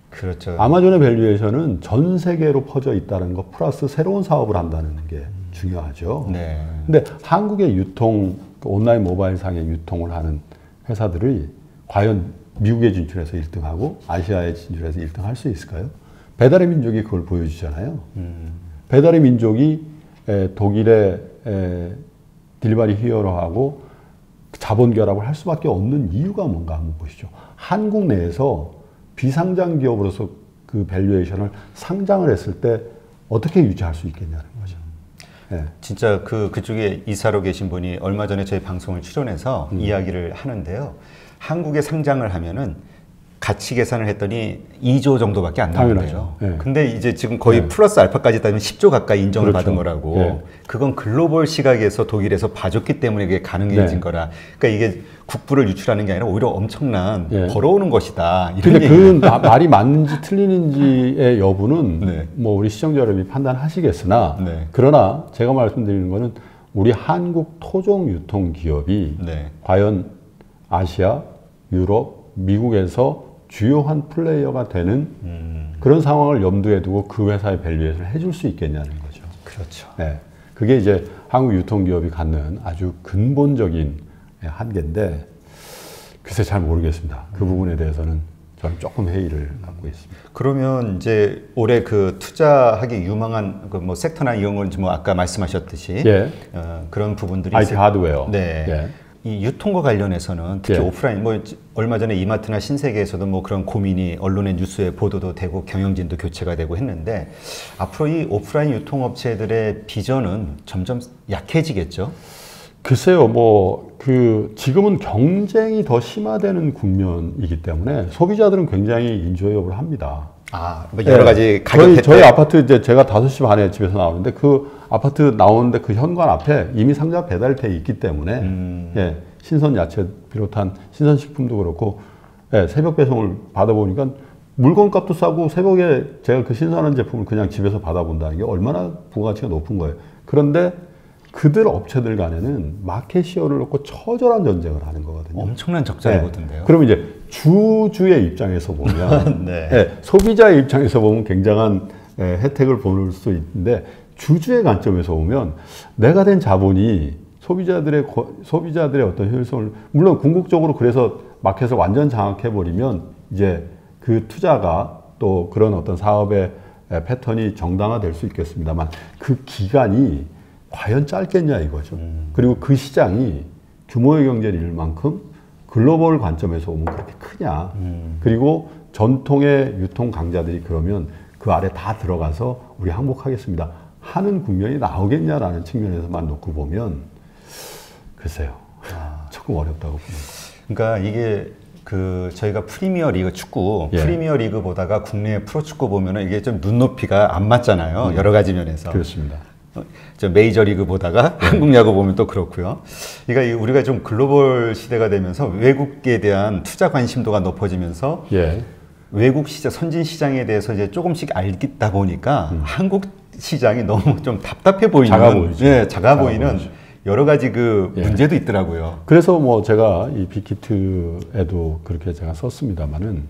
그렇죠.
아마존의 밸류에이션은 전 세계로 퍼져 있다는 것 플러스 새로운 사업을 한다는 게 중요하죠.
네.
근데 한국의 유통, 온라인 모바일 상의 유통을 하는 회사들이 과연 미국에 진출해서 1등하고 아시아에 진출해서 1등 할 수 있을까요? 배달의 민족이 그걸 보여주잖아요. 배달의 민족이 독일의 딜리버리 히어로하고 자본 결합을 할 수밖에 없는 이유가 뭔가 한번 보시죠. 한국 내에서 비상장 기업으로서 그 밸류에이션을 상장을 했을 때 어떻게 유지할 수 있겠냐는 거죠. 네.
진짜 그쪽에 이사로 계신 분이 얼마 전에 저희 방송을 출연해서 이야기를 하는데요. 한국에 상장을 하면은 가치 계산을 했더니 2조 정도밖에 안 나온대요.
네.
근데 이제 지금 거의 플러스 알파까지 따지면 10조 가까이 인정을
그렇죠.
받은 거라고.
네.
그건 글로벌 시각에서 독일에서 봐줬기 때문에 그게 가능해진
네.
거라. 그러니까 이게 국부를 유출하는 게 아니라 오히려 엄청난 벌어오는 것이다. 이런
근데 그 말이 맞는지 틀리는지의 여부는
네.
뭐 우리 시청자 여러분이 판단하시겠으나
네.
그러나 제가 말씀드리는 거는 우리 한국 토종 유통 기업이
네.
과연 아시아, 유럽, 미국에서 주요한 플레이어가 되는 그런 상황을 염두에 두고 그 회사의 밸류에이션을 해줄 수 있겠냐는 거죠.
그렇죠.
네. 그게 이제 한국 유통기업이 갖는 아주 근본적인 한계인데 글쎄 잘 모르겠습니다. 그 부분에 대해서는 저는 조금 회의를 갖고 있습니다.
그러면 이제 올해 그 투자하기 유망한 그 뭐 섹터나 이런 건 뭐 아까 말씀하셨듯이
예.
그런 부분들이
IT 하드웨어.
네.
예.
이 유통과 관련해서는 특히
예.
오프라인 뭐 얼마 전에 이마트나 신세계에서도 뭐 그런 고민이 언론의 뉴스에 보도도 되고 경영진도 교체가 되고 했는데 앞으로 이 오프라인 유통업체들의 비전은 점점 약해지겠죠?
글쎄요, 지금은 경쟁이 더 심화되는 국면이기 때문에 소비자들은 굉장히 인조이업을 합니다.
뭐 여러 가지 가격
저희 아파트 이제 제가 5시 반에 집에서 나오는데 그 아파트 나오는데 그 현관 앞에 이미 상자 배달돼 있기 때문에 예, 신선 야채 비롯한 신선 식품도 그렇고 예, 새벽 배송을 받아보니까 물건값도 싸고 새벽에 제가 그 신선한 제품을 그냥 집에서 받아본다는 게 얼마나 부가가치가 높은 거예요. 그런데 그들 업체들 간에는 마켓 시어를 놓고 처절한 전쟁을 하는 거거든요.
엄청난 적자를 보던데요.
그러면 이제 주주의 입장에서 보면
네.
네, 소비자의 입장에서 보면 굉장한 혜택을 볼 수 있는데 주주의 관점에서 보면 내가 된 자본이 소비자들의 어떤 효율성을 물론 궁극적으로 그래서 마켓을 완전 장악해버리면 이제 그 투자가 또 그런 어떤 사업의 패턴이 정당화될 수 있겠습니다만 그 기간이 과연 짧겠냐 이거죠. 그리고 그 시장이 규모의 경제를 잃을 만큼 글로벌 관점에서 보면 그렇게 크냐. 그리고 전통의 유통 강자들이 그러면 그 아래 다 들어가서 우리 항복하겠습니다 하는 국면이 나오겠냐라는 측면에서만 놓고 보면 글쎄요. 조금 어렵다고 봅니다.
그러니까 이게 저희가 프리미어 리그 축구, 프리미어 리그 보다가 국내 프로축구 보면은 이게 좀 눈높이가 안 맞잖아요. 여러 가지 면에서.
그렇습니다.
저 메이저 리그 보다가 한국 야구 보면 또 그렇고요. 그러니까 우리가 좀 글로벌 시대가 되면서 외국에 대한 투자 관심도가 높아지면서 외국 시장, 선진 시장에 대해서 이제 조금씩 알겠다 보니까 한국 시장이 너무 좀 답답해 보이는,
작아 보이죠.
네, 작아 보이는 여러 가지 문제도 있더라고요.
그래서 뭐 제가 이 빅히트에도 그렇게 제가 썼습니다만은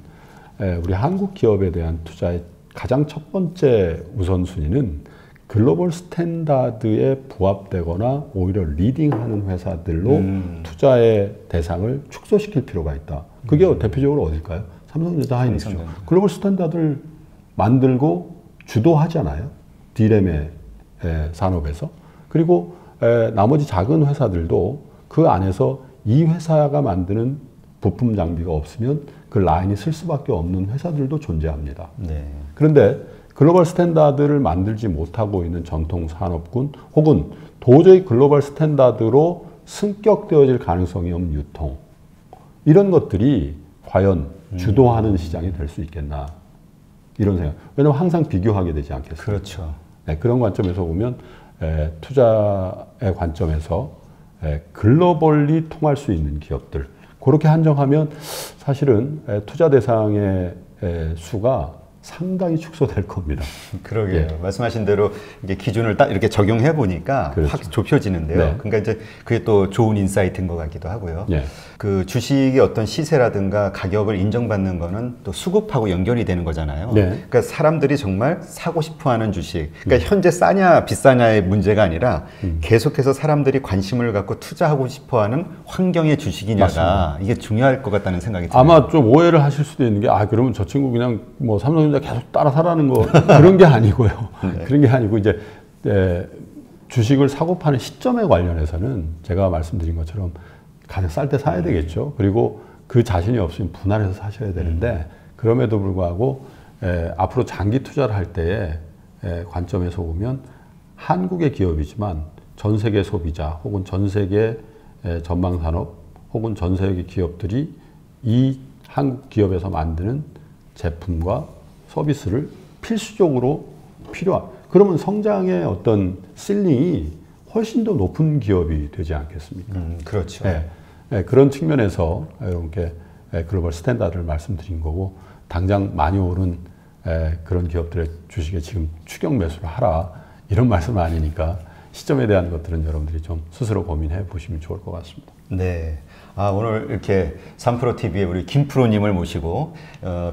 우리 한국 기업에 대한 투자의 가장 첫 번째 우선순위는 글로벌 스탠다드에 부합되거나 오히려 리딩하는 회사들로 투자의 대상을 축소시킬 필요가 있다. 그게 대표적으로 어딜까요? 삼성전자, 하이닉스죠. 글로벌 스탠다드를 만들고 주도하잖아요. D램의 산업에서. 그리고 나머지 작은 회사들도 그 안에서 이 회사가 만드는 부품 장비가 없으면 그 라인이 쓸 수밖에 없는 회사들도 존재합니다.
네.
그런데 글로벌 스탠다드를 만들지 못하고 있는 전통 산업군 혹은 도저히 글로벌 스탠다드로 승격되어질 가능성이 없는 유통 이런 것들이 과연 주도하는 시장이 될 수 있겠나 이런 생각. 왜냐하면 항상 비교하게 되지 않겠습니까?
그렇죠.
네, 그런 관점에서 보면 투자의 관점에서 글로벌리 통할 수 있는 기업들 그렇게 한정하면 사실은 투자 대상의 수가 상당히 축소될 겁니다.
그러게요. 말씀하신 대로 이제 기준을 딱 이렇게 적용해 보니까
그렇죠.
확 좁혀지는데요.
네.
그러니까 이제 그게 또 좋은 인사이트인 것 같기도 하고요.
예.
그 주식의 어떤 시세라든가 가격을 인정받는 거는 또 수급하고 연결이 되는 거잖아요.
네.
그러니까 사람들이 정말 사고 싶어하는 주식, 그러니까 현재 싸냐 비싸냐의 문제가 아니라 계속해서 사람들이 관심을 갖고 투자하고 싶어하는 환경의 주식이냐가 맞습니다. 이게 중요할 것 같다는 생각이 들어요.
아마 좀 오해를 하실 수도 있는 게 그러면 저 친구 그냥 뭐 삼성전자 계속 따라 사라는 거 그런 게 아니고요. 네. 그런 게 아니고 이제 주식을 사고 파는 시점에 관련해서는 제가 말씀드린 것처럼 가장 쌀 때 사야 되겠죠. 그리고 그 자신이 없으면 분할해서 사셔야 되는데 그럼에도 불구하고 앞으로 장기 투자를 할 때의 관점에서 보면 한국의 기업이지만 전 세계 소비자 혹은 전 세계 전망산업 혹은 전 세계 기업들이 이 한국 기업에서 만드는 제품과 서비스를 필수적으로 그러면 성장의 어떤 실링이 훨씬 더 높은 기업이 되지 않겠습니까?
그렇죠.
그런 측면에서 이렇게 글로벌 스탠다드를 말씀드린 거고 당장 많이 오른 그런 기업들의 주식에 지금 추격 매수를 하라 이런 말씀은 아니니까 시점에 대한 것들은 여러분들이 좀 스스로 고민해 보시면 좋을 것 같습니다.
네. 오늘 이렇게 3프로TV에 우리 김프로님을 모시고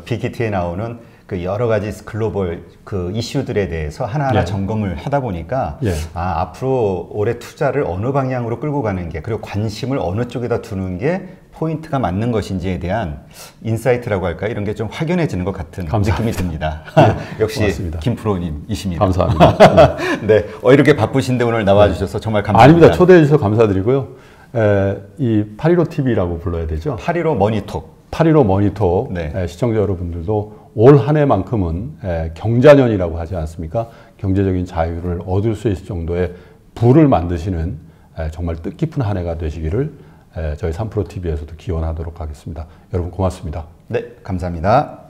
빅히트에 나오는 그 여러 가지 글로벌 그 이슈들에 대해서 하나하나 점검을 하다 보니까 앞으로 올해 투자를 어느 방향으로 끌고 가는 게 그리고 관심을 어느 쪽에다 두는 게 포인트가 맞는 것인지에 대한 인사이트라고 할까요? 이런 게 좀 확연해지는 것 같은 느낌이 듭니다. 역시 고맙습니다. 김프로님이십니다.
감사합니다.
네, 이렇게 바쁘신데 오늘 나와주셔서 정말 감사합니다.
아닙니다. 초대해 주셔서 감사드리고요. 이 815TV라고 불러야 되죠?
815 머니톡.
815 머니톡 시청자 여러분들도 올 한 해만큼은 경자년이라고 하지 않습니까? 경제적인 자유를 얻을 수 있을 정도의 부를 만드시는 정말 뜻깊은 한 해가 되시기를 저희 3프로TV에서도 기원하도록 하겠습니다. 여러분 고맙습니다.
네, 감사합니다.